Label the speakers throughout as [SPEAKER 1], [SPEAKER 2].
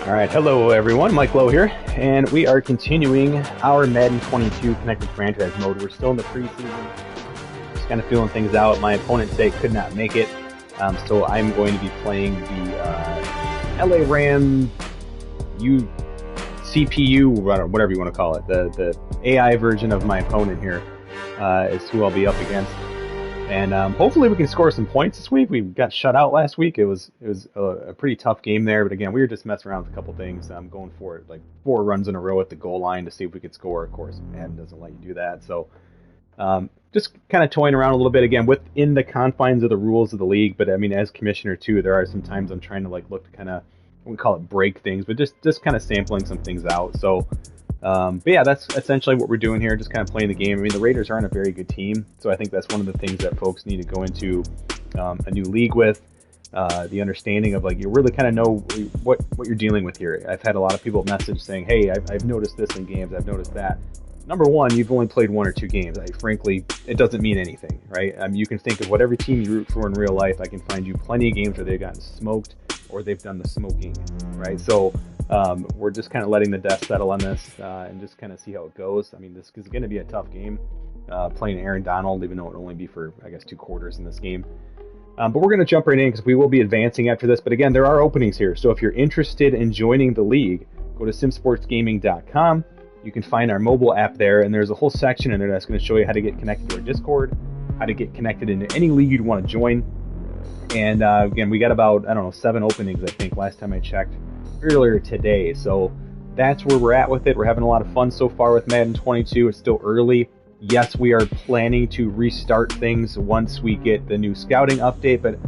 [SPEAKER 1] Alright, hello everyone, Mike Lowe here, and we are continuing our Madden 22 Connected Franchise mode. We're still in the preseason, just kind of feeling things out. My opponent today could not make it, so I'm going to be playing the LA Ram CPU, whatever you want to call it. The AI version of my opponent here is who I'll be up against. And hopefully we can score some points this week. We got shut out last week. It was a pretty tough game there. But again, we were just messing around with a couple things. I'm going for it, like 4 runs in a row at the goal line to see if we could score. Of course, Madden doesn't let you do that. So just kind of toying around a little bit, again, within the confines of the rules of the league. But I mean, as commissioner too, there are some times I'm trying to look to kind of, I wouldn't call it break things, but just kind of sampling some things out. So but yeah, that's essentially what we're doing here, just kind of playing the game. I mean, the Raiders aren't a very good team, so I think that's one of the things that folks need to go into a new league with, the understanding of, like, you really kind of know what you're dealing with here. I've had a lot of people message saying, hey, I've noticed this in games, I've noticed that. Number one, you've only played 1 or 2 games. Frankly, it doesn't mean anything, right? You can think of whatever team you root for in real life. I can find you plenty of games where they've gotten smoked or they've done the smoking, right? So we're just kind of letting the dust settle on this and just kind of see how it goes. I mean, this is going to be a tough game, playing Aaron Donald, even though it'll only be for, I guess, 2 quarters in this game. But we're going to jump right in because we will be advancing after this. But again, there are openings here. So if you're interested in joining the league, go to simsportsgaming.com. You can find our mobile app there, and there's a whole section in there that's going to show you how to get connected to our Discord, how to get connected into any league you'd want to join. And again, we got about, 7 openings, I think, last time I checked earlier today. So that's where we're at with it. We're having a lot of fun so far with Madden 22. It's still early. Yes, we are planning to restart things once we get the new scouting update, but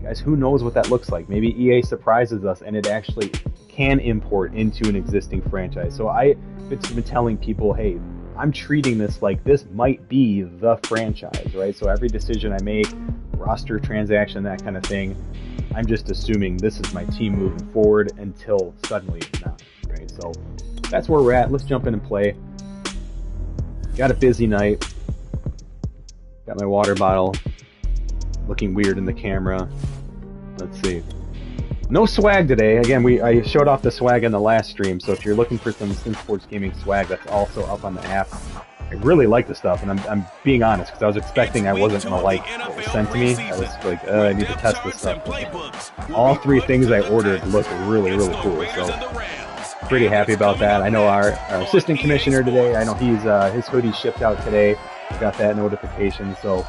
[SPEAKER 1] guys, who knows what that looks like? Maybe EA surprises us and it actually can import into an existing franchise. So I've been telling people, hey, I'm treating this like this might be the franchise, right? So every decision I make, roster transaction, that kind of thing, I'm just assuming this is my team moving forward until suddenly it's not, right? So that's where we're at. Let's jump in and play. Got a busy night. Got my water bottle looking weird in the camera. Let's see. No swag today. Again, I showed off the swag in the last stream, so if you're looking for some Sim Sports Gaming swag, that's also up on the app. I really like the stuff, and I'm being honest, because I was expecting I wasn't going to like what was sent to me. I was like, I need to test this stuff. All 3 things I ordered look really, really cool, so pretty happy about that. I know our assistant commissioner today, I know his hoodie shipped out today. I got that notification, so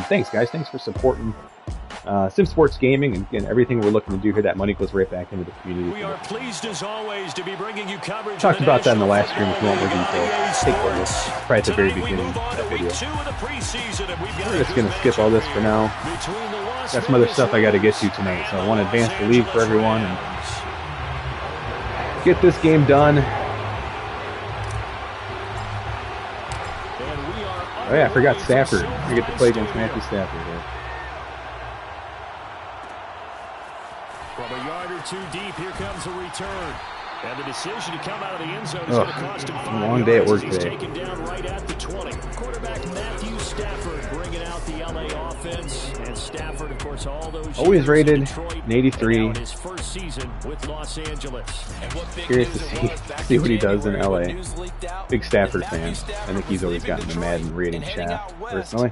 [SPEAKER 1] thanks, guys. Thanks for supporting Sim Sports Gaming, and again, everything we're looking to do here, that money goes right back into the community.
[SPEAKER 2] We are pleased as always to be bringing you coverage.
[SPEAKER 1] Talked about that in the last stream if you want more details. Take a look. Probably at the very beginning of that video. We're just going to skip all this for now. Got some other stuff I got to get to tonight, so I want to advance the league for everyone and get this game done. Oh yeah, I forgot Stafford. We get to play against Matthew Stafford here.
[SPEAKER 2] From a yard or 2 deep, here comes a return. And the decision to come out of the end zone is going to cost him 5 yards.
[SPEAKER 1] Long day at work
[SPEAKER 2] He's
[SPEAKER 1] today.
[SPEAKER 2] taken down right at the 20. Quarterback Matthew Stafford bringing out the LA offense. And Stafford, of course, all those
[SPEAKER 1] always rated an 83.
[SPEAKER 2] His first season with Los Angeles.
[SPEAKER 1] Curious to see what he does in LA. Big Stafford fan. I think he's always gotten the Madden rating shaft, personally.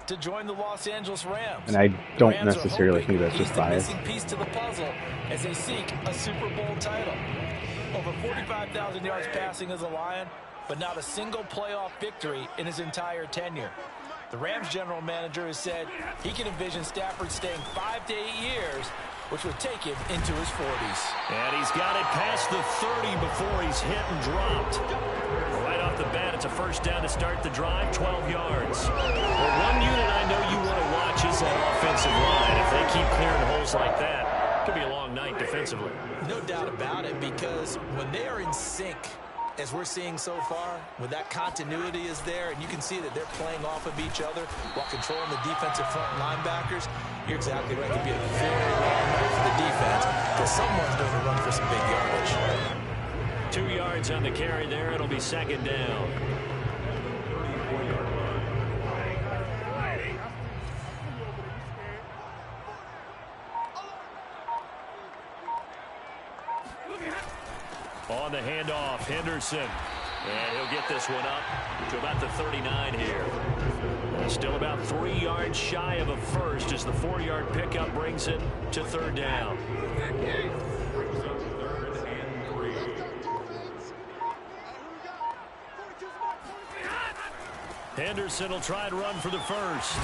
[SPEAKER 1] And I don't necessarily think that's just bias.
[SPEAKER 3] As they seek a Super Bowl title. Over 45,000 yards passing as a Lion, but not a single playoff victory in his entire tenure. The Rams general manager has said he can envision Stafford staying 5 to 8 years, which would take him into his 40s.
[SPEAKER 2] And he's got it past the 30 before he's hit and dropped. Right off the bat, it's a first down to start the drive, 12 yards. Well, one unit I know you want to watch is that offensive line. If they keep clearing holes like that, it could be a long night defensively.
[SPEAKER 3] No doubt about it, because when they are in sync, as we're seeing so far, when that continuity is there, and you can see that they're playing off of each other while controlling the defensive front linebackers, you're exactly right. It could be a very long night for the defense, because someone's going to run for some big yardage.
[SPEAKER 2] 2 yards on the carry there. It'll be second down. the handoff. Henderson. And he'll get this one up to about the 39 here. Still about 3 yards shy of a first as the 4-yard pickup brings it to third down. Henderson will try and run for the first.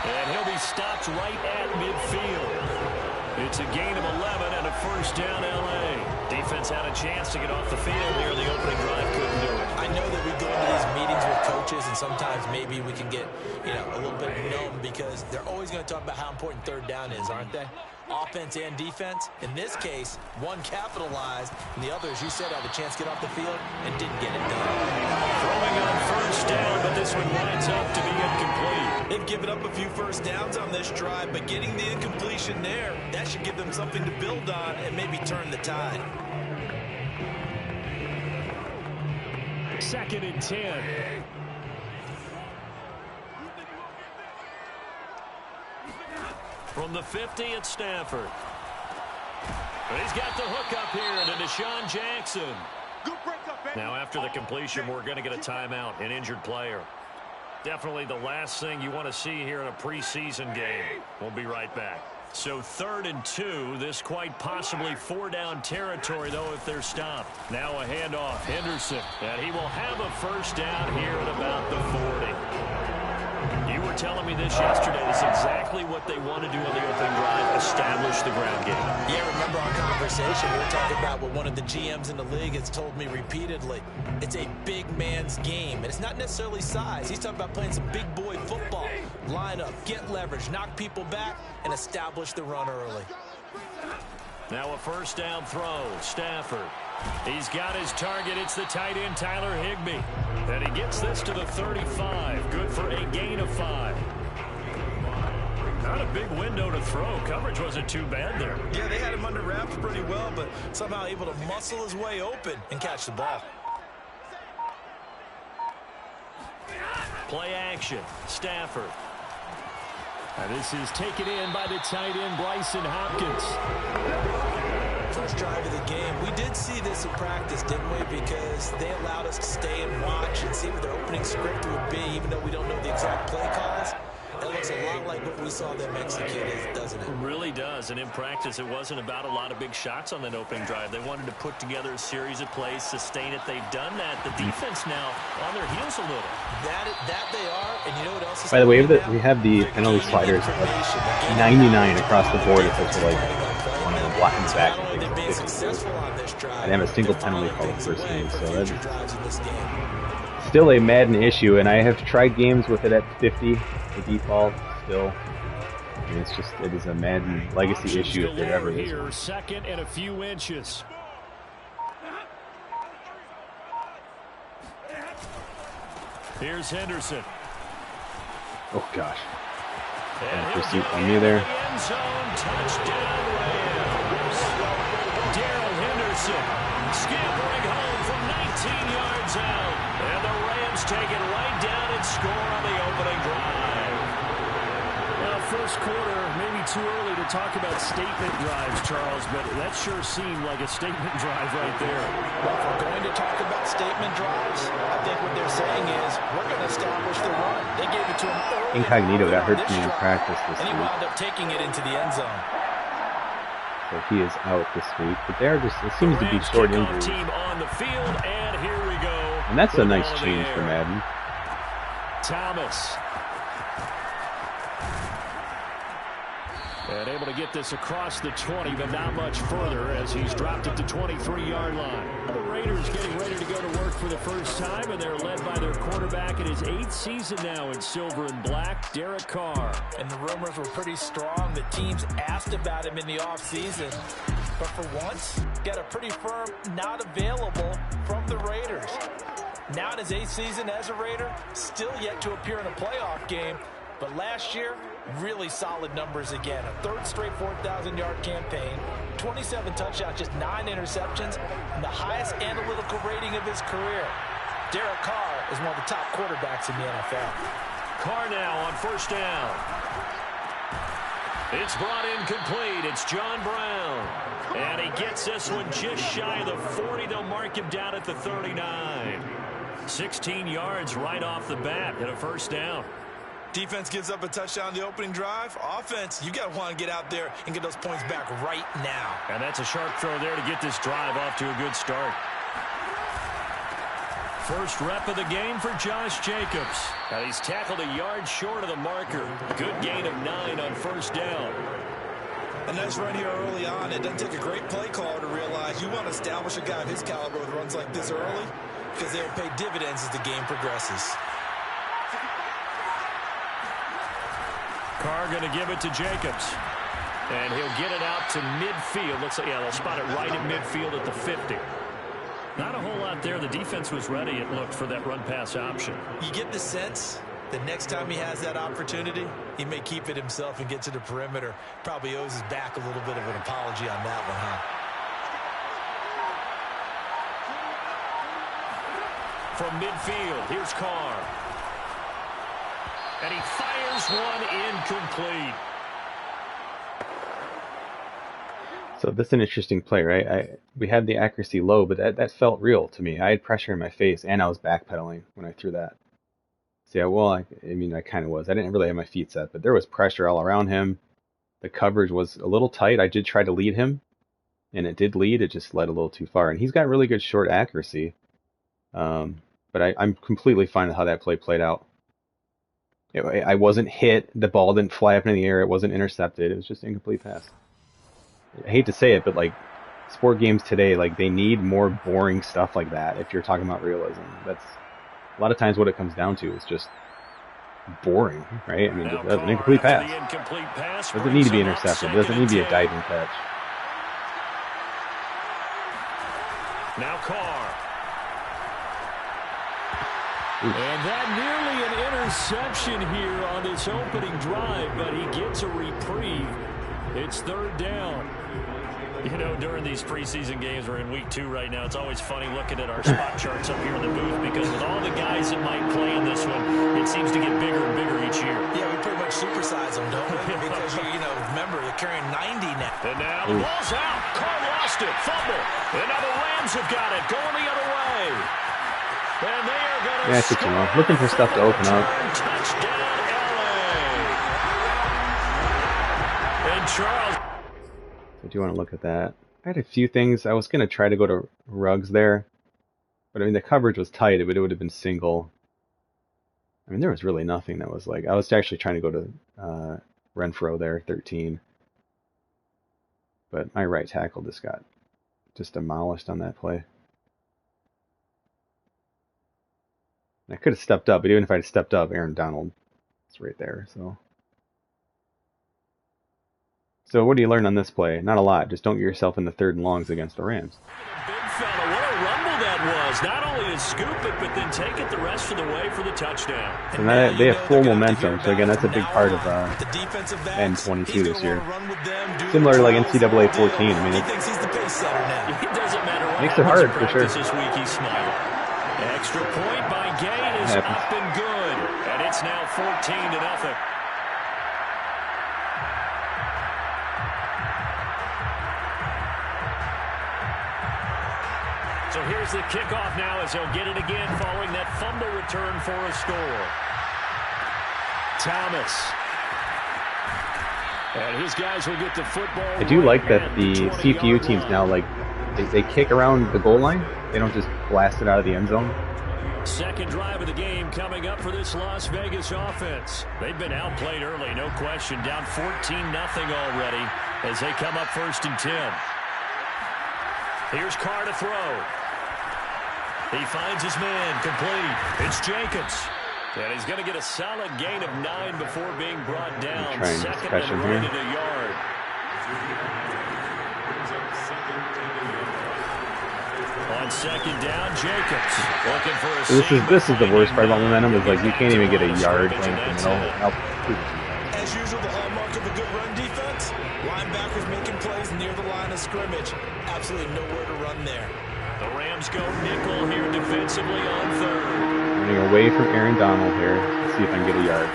[SPEAKER 2] And he'll be stopped right at midfield. It's a gain of 11 and a first down L.A. Defense had a chance to get off the field here. The opening drive couldn't do it.
[SPEAKER 3] I know that we go into these meetings with coaches, and sometimes maybe we can get, a little bit numb because they're always going to talk about how important third down is, aren't they? Offense and defense. In this case, one capitalized, and the other, as you said, had a chance to get off the field and didn't get it done.
[SPEAKER 2] Throwing on first down, but this one winds up to be incomplete.
[SPEAKER 3] They've given up a few first downs on this drive, but getting the incompletion there, that should give them something to build on and maybe turn the tide.
[SPEAKER 2] 2nd and 10. From the 50, it's Stafford. He's got the hook up here to Deshaun Jackson. Now, after the completion, we're going to get a timeout, an injured player. Definitely the last thing you want to see here in a preseason game. We'll be right back. So 3rd and 2, this quite possibly 4-down territory, though, if they're stopped. Now a handoff, Henderson, and he will have a first down here at about the 40. You were telling me this yesterday. This is exactly what they want to do on the opening drive, establish the ground game.
[SPEAKER 3] Yeah, remember our conversation? We were talking about what one of the GMs in the league has told me repeatedly. It's a big man's game, and it's not necessarily size. He's talking about playing some big boy football. Line up, get leverage, knock people back, and establish the run early.
[SPEAKER 2] Now a first down throw. Stafford. He's got his target. It's the tight end, Tyler Higbee. And he gets this to the 35. Good for a gain of 5. Not a big window to throw. Coverage wasn't too bad there.
[SPEAKER 3] Yeah, they had him under wraps pretty well, but somehow able to muscle his way open and catch the ball.
[SPEAKER 2] Play action. Stafford. And this is taken in by the tight end, Bryson Hopkins.
[SPEAKER 3] First drive of the game. We did see this in practice, didn't we? Because they allowed us to stay and watch and see what their opening script would be, even though we don't know the exact play calls. That looks a lot like what we saw them execute, doesn't it?
[SPEAKER 2] It really does. And in practice, it wasn't about a lot of big shots on that opening drive. They wanted to put together a series of plays, sustain it. They've done that. The defense now on their heels a little.
[SPEAKER 3] That they are. And you know what else is
[SPEAKER 1] By the way, we have the penalty sliders like 99 across the board. It's such like one of them blocking back. And have a single penalty call the first game. So that's still a Madden issue. And I have tried games with it at 50. The default still. I mean, it is a Madden legacy issue if there ever is.
[SPEAKER 2] Here, 2nd and a few inches. Here's Henderson.
[SPEAKER 1] Oh gosh. And pursuit on me there.
[SPEAKER 2] Touchdown Rams. Darrell Henderson scampering home from 19 yards out. And the Rams take it right down and score on the opening drive. First quarter, maybe too early to talk about statement drives, Charles, but that sure seemed like a statement drive right there.
[SPEAKER 3] Well, if we're going to talk about statement drives, I think what they're saying is we're going to establish the run. They gave it to him early.
[SPEAKER 1] Incognito got hurt me in practice this week.
[SPEAKER 3] And he wound up taking it into the end zone.
[SPEAKER 1] So he is out this week, but it seems to be short injuries.
[SPEAKER 2] Team on the field, and here we go.
[SPEAKER 1] And that's a nice change for Madden.
[SPEAKER 2] Thomas. And able to get this across the 20, but not much further as he's dropped it to 23-yard line. The Raiders getting ready to go to work for the first time, and they're led by their quarterback in his 8th season now in silver and black, Derek Carr.
[SPEAKER 3] And the rumors were pretty strong. The teams asked about him in the offseason. But for once, got a pretty firm not available from the Raiders. Now in his 8th season as a Raider, still yet to appear in a playoff game. But last year, really solid numbers again. A 3rd straight 4,000-yard campaign, 27 touchdowns, just 9 interceptions, and the highest analytical rating of his career. Derek Carr is one of the top quarterbacks in the NFL.
[SPEAKER 2] Carr now on first down. It's brought in complete. It's John Brown. And he gets this one just shy of the 40. They'll mark him down at the 39. 16 yards right off the bat and a first down.
[SPEAKER 3] Defense gives up a touchdown the opening drive. Offense, you got to want to get out there and get those points back right now.
[SPEAKER 2] And that's a sharp throw there to get this drive off to a good start. First rep of the game for Josh Jacobs. And he's tackled a yard short of the marker. Good gain of 9 on first down.
[SPEAKER 3] A nice run here early on. It doesn't take a great play caller to realize you want to establish a guy of his caliber with runs like this early because they'll pay dividends as the game progresses.
[SPEAKER 2] Carr going to give it to Jacobs. And he'll get it out to midfield. Looks like, yeah, they'll spot it right at midfield at the 50. Not a whole lot there. The defense was ready, it looked, for that run-pass option.
[SPEAKER 3] You get the sense that next time he has that opportunity, he may keep it himself and get to the perimeter. Probably owes his back a little bit of an apology on that one, huh?
[SPEAKER 2] From midfield, here's Carr. And he fires one incomplete.
[SPEAKER 1] So this is an interesting play, right? We had the accuracy low, but that felt real to me. I had pressure in my face, and I was backpedaling when I threw that. So yeah, well, I mean, I kind of was. I didn't really have my feet set, but there was pressure all around him. The coverage was a little tight. I did try to lead him, and it did lead. It just led a little too far. And he's got really good short accuracy. But I'm completely fine with how that play played out. I wasn't hit. The ball didn't fly up in the air. It wasn't intercepted. It was just an incomplete pass. I hate to say it, but like sport games today, like they need more boring stuff like that. If you're talking about realism, that's a lot of times what it comes down to is just boring, right? I mean, an incomplete pass doesn't need to be intercepted. It doesn't need to be a diving catch.
[SPEAKER 2] Now Carr. And that nearly an interception here on this opening drive, but he gets a reprieve. It's third down. You know, during these preseason games, we're in week 2 right now. It's always funny looking at our spot charts up here in the booth because with all the guys that might play in this one, it seems to get bigger and bigger each year.
[SPEAKER 3] Yeah, we pretty much supersize them, don't we? Because, you know, remember, they're carrying 90 now.
[SPEAKER 2] And now the ball's out. Carr lost it. Fumble. And now the Rams have got it. Going the other way. And they are going to
[SPEAKER 1] score. You know, looking for stuff to open up.
[SPEAKER 2] Touchdown, LA. And Charles.
[SPEAKER 1] I do want to look at that. I had a few things. I was going to try to go to Ruggs there. But I mean, the coverage was tight, but it would have been single. I mean, there was really nothing that was like... I was actually trying to go to Renfro there, 13. But my right tackle just got demolished on that play. I could have stepped up, but even if I had stepped up, Aaron Donald is right there. So what do you learn on this play? Not a lot. Just don't get yourself in the 3rd and longs against the Rams.
[SPEAKER 2] Big fella, what a rumble that was. Not only to scoop it, but then take it the rest of the way for the touchdown.
[SPEAKER 1] So now they have full momentum. So again, that's a big part of N22 this year. Similar to like NCAA 14. I mean,
[SPEAKER 2] It doesn't matter what
[SPEAKER 1] makes it hard for sure.
[SPEAKER 2] This week he's smiling. Extra point by Gain is up and good. And it's now 14-0. So here's the kickoff now as he'll get it again following that fumble return for a score. Thomas. And his guys will get the football.
[SPEAKER 1] I do like that the CPU teams now, like, they kick around the goal line. They don't just blast it out of the end zone.
[SPEAKER 2] Second drive of the game coming up for this Las Vegas offense. They've been outplayed early, no question. Down 14-0 already as they come up 1st and 10. Here's Carr to throw. He finds his man complete. It's Jacobs. And he's going to get a solid gain of 9 before being brought down. Second and right at a yard. On second down, Jacobs looking for a
[SPEAKER 1] This is the worst part about momentum is like you can't even get a yard length in the middle.
[SPEAKER 3] As usual, the hallmark of a good run defense, linebackers making plays near the line of scrimmage. Absolutely nowhere to run there.
[SPEAKER 2] The Rams go nickel here defensively on 3rd.
[SPEAKER 1] Running away from Aaron Donald here. Let's see if I can get a yard.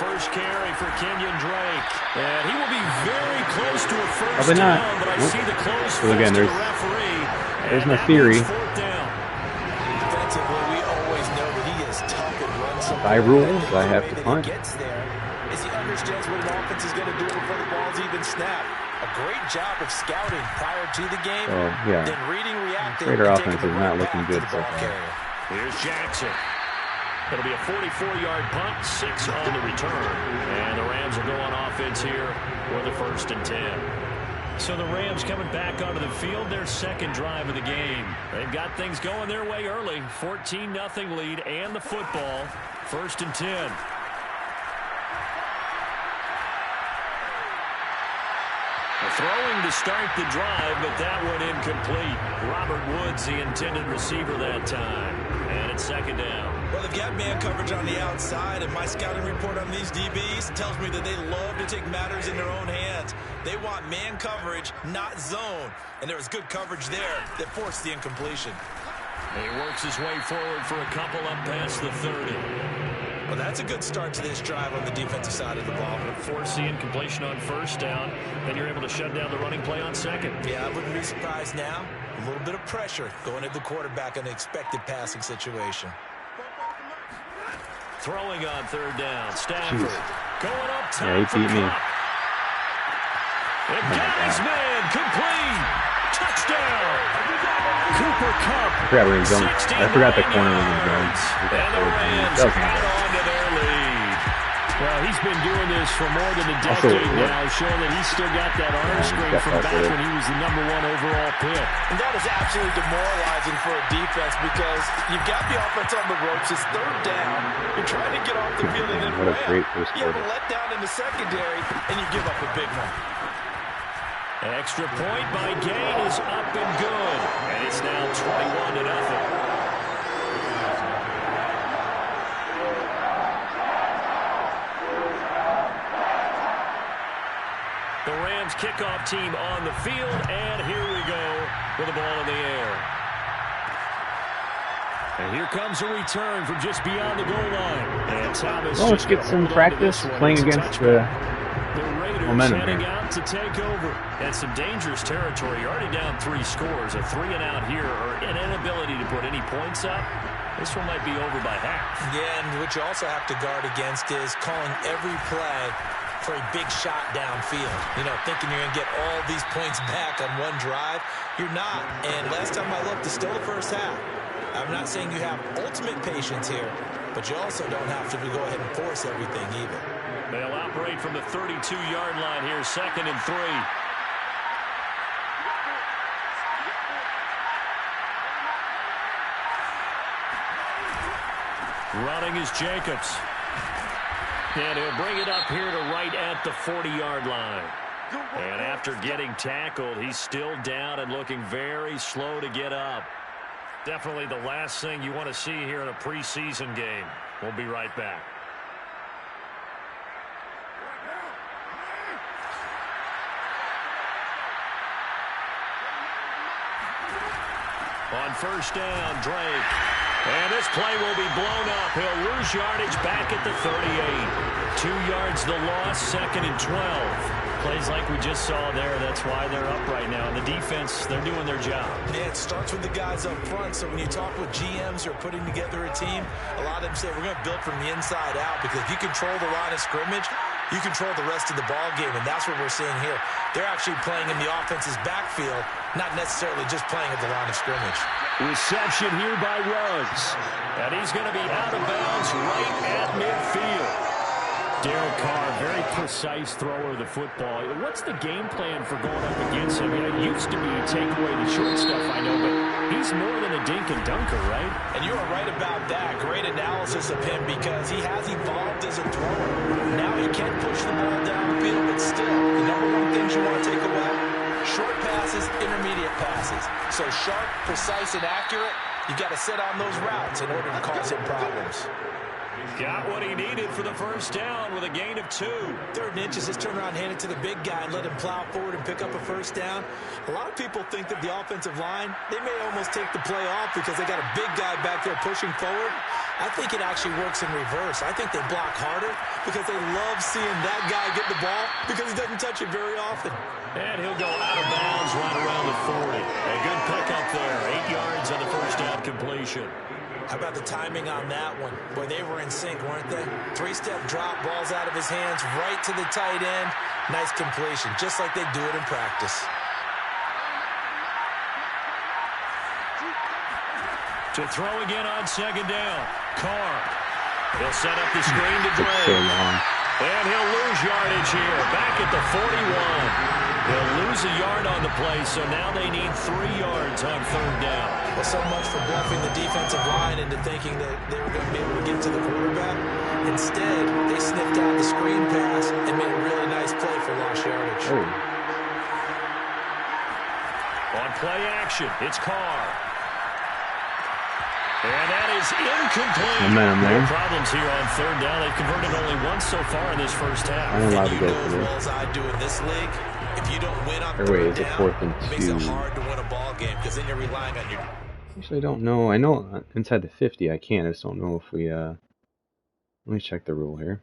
[SPEAKER 2] First carry for Kenyon Drake. And he will be very close to a first
[SPEAKER 1] Probably not.
[SPEAKER 2] down, but I see the close
[SPEAKER 1] so again,
[SPEAKER 2] to the referee.
[SPEAKER 1] There's my theory.
[SPEAKER 3] Defensively, we always know that he is tough and runs some.
[SPEAKER 1] By rules, I have to punt.
[SPEAKER 3] Gets there is he understands what an offense is going to do before the ball's even snapped. A great job of scouting prior to the game.
[SPEAKER 1] Yeah.
[SPEAKER 3] Then reading, reacting.
[SPEAKER 1] Raider offense is not looking good so far.
[SPEAKER 2] Here's Jackson. It'll be a 44-yard punt, 6 on the return. And the Rams will go on offense here with a 1st and 10. So the Rams coming back onto the field, their second drive of the game. They've got things going their way early. 14-0 lead and the football. 1st and 10. Throwing to start the drive, but that one incomplete. Robert Woods, the intended receiver that time. And it's 2nd down.
[SPEAKER 3] Well, they've got man coverage on the outside, and my scouting report on these DBs tells me that they love to take matters in their own hands. They want man coverage, not zone. And there was good coverage there that forced the incompletion.
[SPEAKER 2] He works his way forward for a couple up past the 30.
[SPEAKER 3] Well, that's a good start to this drive on the defensive side of the ball.
[SPEAKER 2] Force the incompletion on 1st down, then you're able to shut down the running play on 2nd.
[SPEAKER 3] Yeah, I wouldn't be surprised now. A little bit of pressure going at the quarterback in the expected passing situation.
[SPEAKER 2] Throwing on 3rd down. Stafford going up top.
[SPEAKER 1] Yeah, he beat me.
[SPEAKER 2] And got his man complete. Touchdown. Cooper Kupp.
[SPEAKER 1] I forgot the corner was in zone.
[SPEAKER 2] And the Rams add on to their lead. Well, he's been doing this for more than a decade now, showing that he's still got that arm strength from back when he was the #1 overall pick.
[SPEAKER 3] And that is absolutely demoralizing for a defense because you've got the offense on the ropes. It's 3rd down. You're trying to get off the field and then
[SPEAKER 1] what a great first
[SPEAKER 3] you have
[SPEAKER 1] quarter.
[SPEAKER 3] a letdown in the secondary, and you give up a big one.
[SPEAKER 2] Extra point by Gain is up and good. And it's now 21-0. The Rams kickoff team on the field, and here we go with the ball in the air. And here comes a return from just beyond the goal line. And Thomas
[SPEAKER 1] let's get some practice playing against the momentum
[SPEAKER 2] heading
[SPEAKER 1] here.
[SPEAKER 2] out to take over. And some dangerous territory. You're already down 3 scores. A 3 and out here, or an inability to put any points up. This one might be over by half.
[SPEAKER 3] Yeah, and what you also have to guard against is calling every play for a big shot downfield. You know, thinking you're going to get all these points back on one drive. You're not. And last time I looked, it's still the first half. I'm not saying you have ultimate patience here, but you also don't have to go ahead and force everything either.
[SPEAKER 2] They'll operate from the 32-yard line here, 2nd and 3. Running is Jacobs. And he'll bring it up here to right at the 40-yard line. And after getting tackled, he's still down and looking very slow to get up. Definitely the last thing you want to see here in a preseason game. We'll be right back. On 1st down, Drake. And this play will be blown up. He'll lose yardage back at the 38. 2 yards the loss, 2nd and 12. Plays like we just saw there. That's why they're up right now. And the defense, they're doing their job.
[SPEAKER 3] Yeah, it starts with the guys up front. So when you talk with GMs who are putting together a team, a lot of them say we're going to build from the inside out, because if you control the line of scrimmage, you control the rest of the ball game, and that's what we're seeing here. They're actually playing in the offense's backfield, not necessarily just playing at the line of scrimmage.
[SPEAKER 2] Reception here by Ruggs. And he's going to be out of bounds right at midfield. Derek Carr, very precise thrower of the football. What's the game plan for going up against him? It used to be take away the short stuff, I know, but he's more than a dink and dunker, right?
[SPEAKER 3] And you are right about that. Great analysis of him, because he has evolved as a thrower. Now he can push the ball down the field, but still, the #1 things you want to take away: short passes, intermediate passes. So sharp, precise, and accurate, you got to set on those routes in order to cause him problems.
[SPEAKER 2] Got what he needed for the 1st down with a gain of 2.
[SPEAKER 3] 3rd and inches, just turn around, hand it to the big guy, and let him plow forward and pick up a 1st down. A lot of people think that the offensive line, they may almost take the play off because they got a big guy back there pushing forward. I think it actually works in reverse. I think they block harder because they love seeing that guy get the ball because he doesn't touch it very often.
[SPEAKER 2] And he'll go out of bounds right around the 40. A good pickup there. 8 yards on the first down completion.
[SPEAKER 3] How about the timing on that one? Boy, they were in sync, weren't they? 3-step drop, balls out of his hands, right to the tight end. Nice completion, just like they do it in practice.
[SPEAKER 2] To throw again on second down. Carr. He'll set up the screen to Dre. And he'll lose yardage here. Back at the 41. They'll lose a yard on the play, so now they need 3 yards on third down.
[SPEAKER 3] Well, so much for bluffing the defensive line into thinking that they were going to be able to get to the quarterback. Instead, they sniffed out the screen pass and made a really nice play for lost yardage.
[SPEAKER 2] On play action, it's Carr. And that is incomplete. No problems here on third down. They've converted only once so far in this first half.
[SPEAKER 1] I'm allowed to go for
[SPEAKER 3] as well as I do in this league. If you don't win on
[SPEAKER 1] third down, it
[SPEAKER 3] makes it hard to win a ball game because then you're relying on your...
[SPEAKER 1] Actually, I don't know. I know inside the 50 I can. I just don't know if we... Let me check the rule here.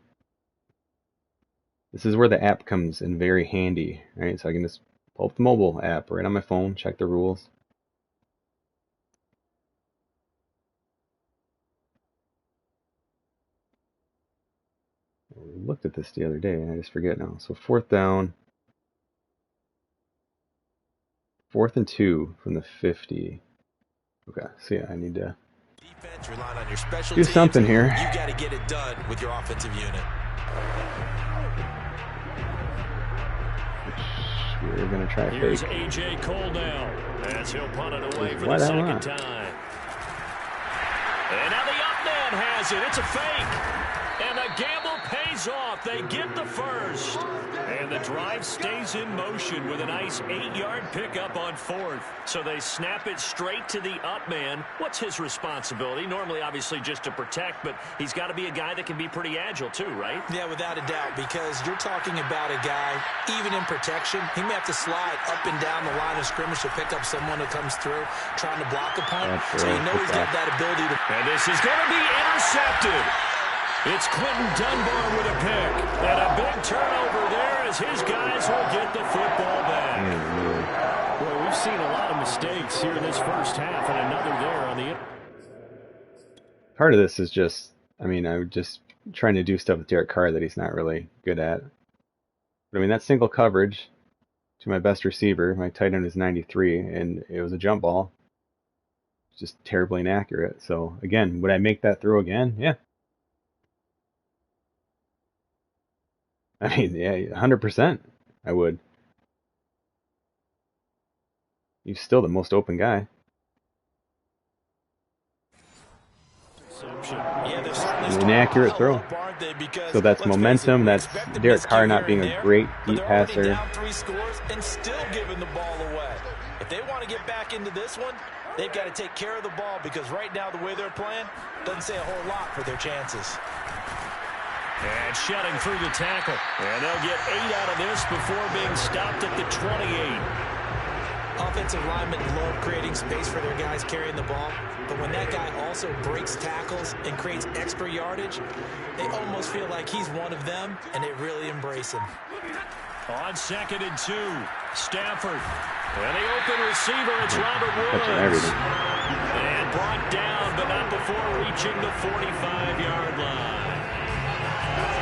[SPEAKER 1] This is where the app comes in very handy. Right? So I can just pull up the mobile app right on my phone, check the rules. We looked at this the other day, and I just forget now. So 4th down. 4th and 2 from the 50. Okay, so yeah, I need to do something here.
[SPEAKER 3] You got to get it done with your offensive unit.
[SPEAKER 1] Which we're going to try
[SPEAKER 2] Here's
[SPEAKER 1] fake.
[SPEAKER 2] A.J. Cole now as he'll punt it away for the second time. And now the up man has it. It's a fake. And the gamble pays off. They get the first. And the drive stays in motion with a nice 8-yard pickup on 4th. So they snap it straight to the up man. What's his responsibility? Normally, obviously, just to protect, but he's got to be a guy that can be pretty agile too, right?
[SPEAKER 3] Yeah, without a doubt, because you're talking about a guy, even in protection, he may have to slide up and down the line of scrimmage to pick up someone who comes through trying to block a punt. So you know he's got that ability to...
[SPEAKER 2] And this is going to be intercepted. It's Quentin Dunbar with a pick. And a big turnover there as his guys will get the football back. Well, we've seen a lot of mistakes here in this first half and another there on the...
[SPEAKER 1] Part of this is just, I mean, I'm just trying to do stuff with Derek Carr that he's not really good at. But I mean, that single coverage to my best receiver, my tight end is 93, and it was a jump ball. Just terribly inaccurate. So, again, would I make that throw again? Yeah. I mean, yeah, 100% I would. He's still the most open guy. An inaccurate throw. So that's momentum. That's Derek Carr not being a great deep passer.
[SPEAKER 3] Down 3 scores and still giving the ball away. If they want to get back into this one, they've got to take care of the ball because right now the way they're playing doesn't say a whole lot for their chances.
[SPEAKER 2] And shedding through the tackle. And they'll get 8 out of this before being stopped at the 28.
[SPEAKER 3] Offensive linemen love creating space for their guys carrying the ball. But when that guy also breaks tackles and creates extra yardage, they almost feel like he's one of them, and they really embrace him.
[SPEAKER 2] On 2nd and 2, Stafford. And the open receiver, it's Robert Woods. And brought down, but not before reaching the 45-yard line.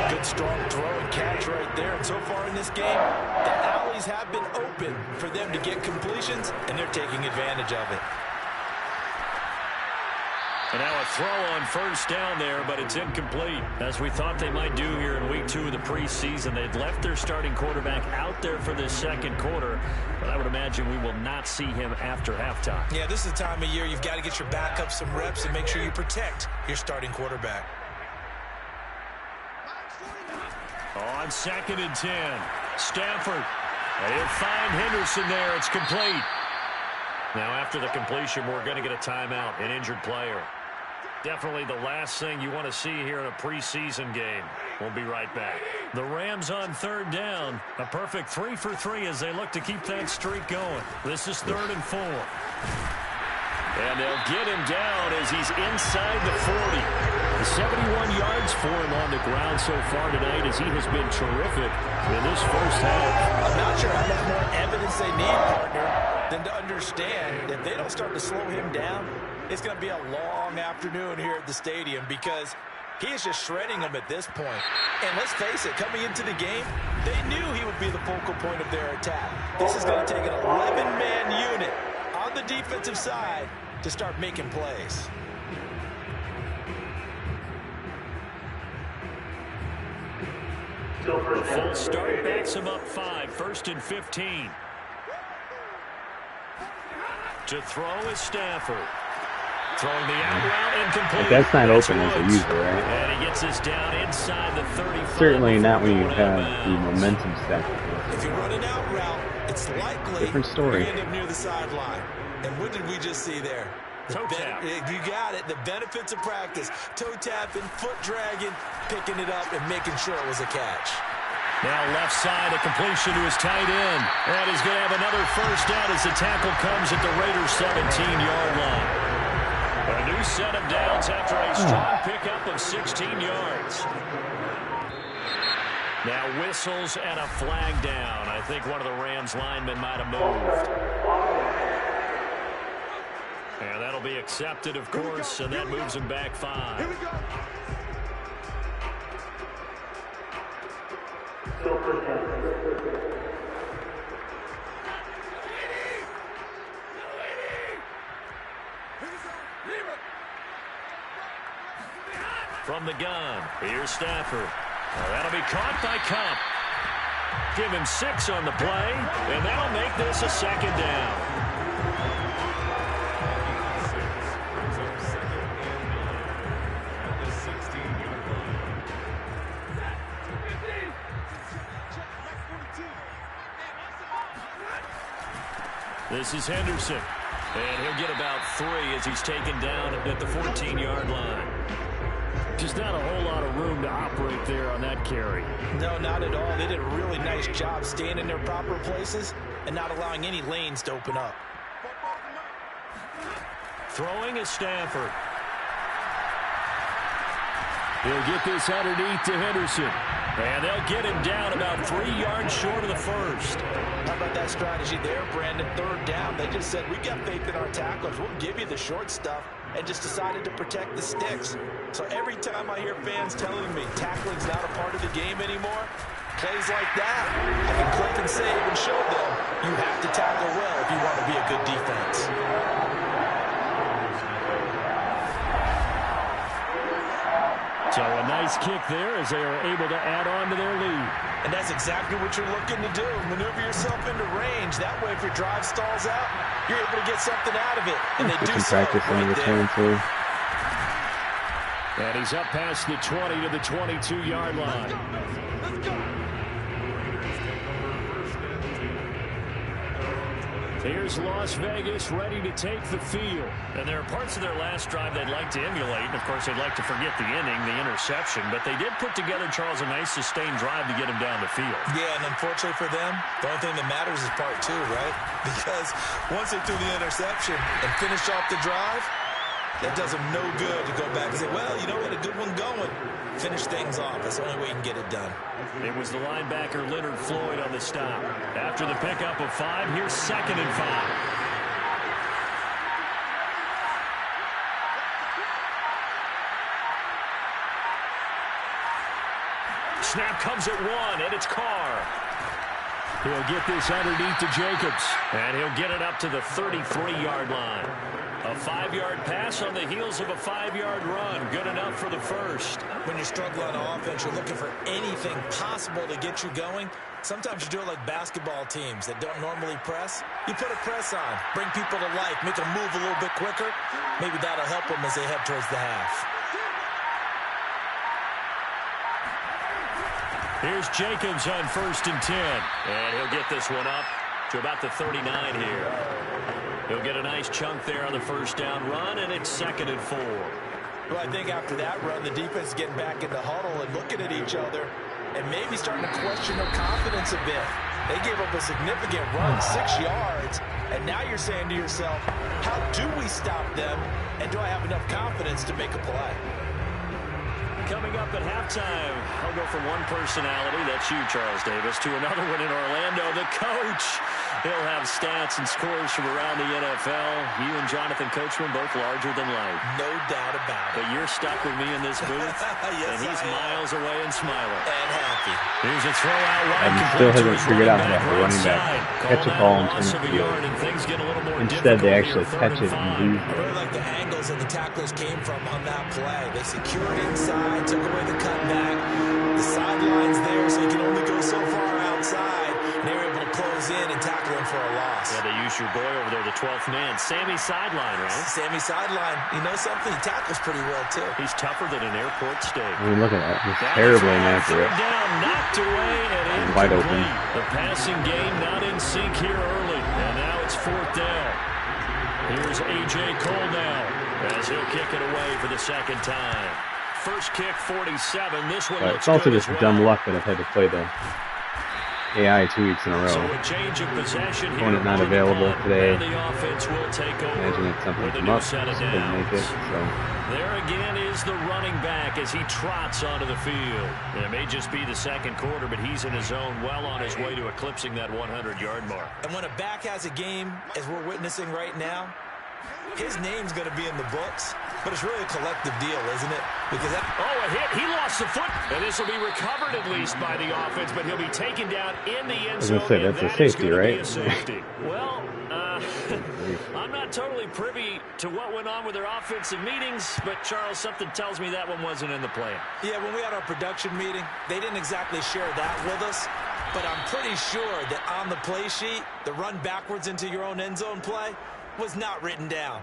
[SPEAKER 3] Good strong throw and catch right there. And so far in this game, the alleys have been open for them to get completions, and they're taking advantage of it.
[SPEAKER 2] And now a throw on first down there, but it's incomplete. As we thought they might do here in week 2 of the preseason, they'd left their starting quarterback out there for this second quarter, but I would imagine we will not see him after halftime.
[SPEAKER 3] Yeah, this is the time of year you've got to get your backup some reps and make sure you protect your starting quarterback.
[SPEAKER 2] On 2nd and 10, Stafford. They'll find Henderson there. It's complete. Now, after the completion, we're going to get a timeout, an injured player. Definitely the last thing you want to see here in a preseason game. We'll be right back. The Rams on 3rd down. A perfect 3 for 3 as they look to keep that streak going. This is 3rd and 4. And they'll get him down as he's inside the 40. 71 yards for him on the ground so far tonight, as he has been terrific in this first half.
[SPEAKER 3] I'm not sure how much more evidence they need, partner, than to understand that if they don't start to slow him down, it's going to be a long afternoon here at the stadium, because he is just shredding them at this point. And let's face it, coming into the game, they knew he would be the focal point of their attack. This is going to take an 11-man unit on the defensive side to start making plays.
[SPEAKER 2] The full start backs him up 5, 1st and 15. To throw is Stafford. Throwing the out route incomplete.
[SPEAKER 1] That's not open as a user, right?
[SPEAKER 2] And he gets this down inside the 35.
[SPEAKER 1] Certainly not when you have the momentum stack.
[SPEAKER 3] If you run an out route, it's likely
[SPEAKER 1] different story.
[SPEAKER 3] you end up near the sideline. And what did we just see there?
[SPEAKER 2] Toe tap.
[SPEAKER 3] You got it. The benefits of practice. Toe tapping, foot dragging, picking it up, and making sure it was a catch.
[SPEAKER 2] Now left side, a completion to his tight end. And he's going to have another first down as the tackle comes at the Raiders' 17-yard line. A new set of downs after a strong pickup of 16 yards. Now whistles and a flag down. I think one of the Rams linemen might have moved. And that'll be accepted, of course, and that moves him back 5.
[SPEAKER 4] Here we go.
[SPEAKER 2] From the gun, here's Stafford. That'll be caught by Cup. Give him 6 on the play, and that'll make this a second down. This is Henderson, and he'll get about 3 as he's taken down at the 14-yard line. Just not a whole lot of room to operate there on that carry.
[SPEAKER 3] No, not at all. They did a really nice job staying in their proper places and not allowing any lanes to open up.
[SPEAKER 2] Throwing is Stafford. He'll get this underneath to Henderson. And they'll get him down about 3 yards short of the first.
[SPEAKER 3] How about that strategy there, Brandon? 3rd down. They just said, we got faith in our tacklers. We'll give you the short stuff, and just decided to protect the sticks. So every time I hear fans telling me tackling's not a part of the game anymore, plays like that, I can click and save and show them you have to tackle well if you want to be a good defense.
[SPEAKER 2] So a nice kick there as they are able to add on to their lead.
[SPEAKER 3] And that's exactly what you're looking to do. Maneuver yourself into range. That way, if your drive stalls out, you're able to get something out of it. And they do so right there.
[SPEAKER 2] And he's up past the 20 to the 22-yard line.
[SPEAKER 4] Let's go.
[SPEAKER 2] Here's Las Vegas ready to take the field. And there are parts of their last drive they'd like to emulate. And, of course, they'd like to forget the inning, the interception. But they did put together, Charles, a nice sustained drive to get him down the field.
[SPEAKER 3] Yeah, and unfortunately for them, the only thing that matters is part 2, right? Because once they threw the interception and finished off the drive, that does them no good to go back and say, well, you know, we had a good one going. Finish things off. That's the only way you can get it done.
[SPEAKER 2] It was the linebacker Leonard Floyd on the stop. After the pickup of 5, here's 2nd and 5. Snap comes at 1, and it's Carr. He'll get this underneath to Jacobs, and he'll get it up to the 33-yard line. A 5-yard pass on the heels of a 5-yard run. Good enough for the first.
[SPEAKER 3] When you struggle on offense, you're looking for anything possible to get you going. Sometimes you do it like basketball teams that don't normally press. You put a press on, bring people to life, make them move a little bit quicker. Maybe that'll help them as they head towards the half.
[SPEAKER 2] Here's Jacobs on 1st and 10. And he'll get this one up to about the 39 here. He'll get a nice chunk there on the first down run, and it's 2nd and 4.
[SPEAKER 3] Well, I think after that run, the defense is getting back in the huddle and looking at each other and maybe starting to question their confidence a bit. They gave up a significant run, 6 yards, and now you're saying to yourself, how do we stop them, and do I have enough confidence to make a play?
[SPEAKER 2] Coming up at halftime, I'll go from one personality, that's you, Charles Davis, to another one in Orlando, the coach. He'll have stats and scores from around the NFL. You and Jonathan Coachman both larger than life.
[SPEAKER 3] No doubt about it.
[SPEAKER 2] But you're stuck with me in this booth,
[SPEAKER 3] yes,
[SPEAKER 2] and he's miles away and smiling.
[SPEAKER 3] And happy.
[SPEAKER 2] Here's a throw out wide.
[SPEAKER 1] And still hasn't figured out how to running back catch a ball and turn it field. Instead, they actually catch it and lose.
[SPEAKER 3] I really like the angles that the tacklers came from on that play. They secured inside, took away the cutback. The sideline's there, so you can only go so far outside. And they were able to close in and tackle him for a loss.
[SPEAKER 2] Yeah, they use your boy over there, the 12th man. Sammy Sideline, right?
[SPEAKER 3] Sammy Sideline. You know something? He tackles pretty well, too.
[SPEAKER 2] He's tougher than an airport steak.
[SPEAKER 1] I mean, look at that. He's terribly inaccurate.
[SPEAKER 2] Down, knocked away, and
[SPEAKER 1] wide open.
[SPEAKER 2] The passing game not in sync here early. And now it's 4th down. Here's A.J. Cole now as he'll kick it away for the second time. First kick, 47. This one looks
[SPEAKER 1] it's also
[SPEAKER 2] good
[SPEAKER 1] just
[SPEAKER 2] as well.
[SPEAKER 1] dumb luck that I've had to play the AI 2 weeks in a row.
[SPEAKER 2] So a change of possession here.
[SPEAKER 1] Opponent not available today.
[SPEAKER 2] The offense will take over.
[SPEAKER 1] Imagine it's something from us. Just couldn't make it. So.
[SPEAKER 2] There again is the running back as he trots onto the field. It may just be the second quarter, but he's in his zone, well on his way to eclipsing that 100-yard mark.
[SPEAKER 3] And when a back has a game, as we're witnessing right now, his name's going to be in the books, but it's really a collective deal, isn't it? Because
[SPEAKER 2] a hit. He lost the foot. And this will be recovered at least by the offense, but he'll be taken down in the end zone.
[SPEAKER 1] I was going to say, that's a safety, right?
[SPEAKER 2] Well, I'm not totally privy to what went on with their offensive meetings, but Charles, something tells me that one wasn't in the plan.
[SPEAKER 3] Yeah, when we had our production meeting, they didn't exactly share that with us, but I'm pretty sure that on the play sheet, the run backwards into your own end zone play was not written down.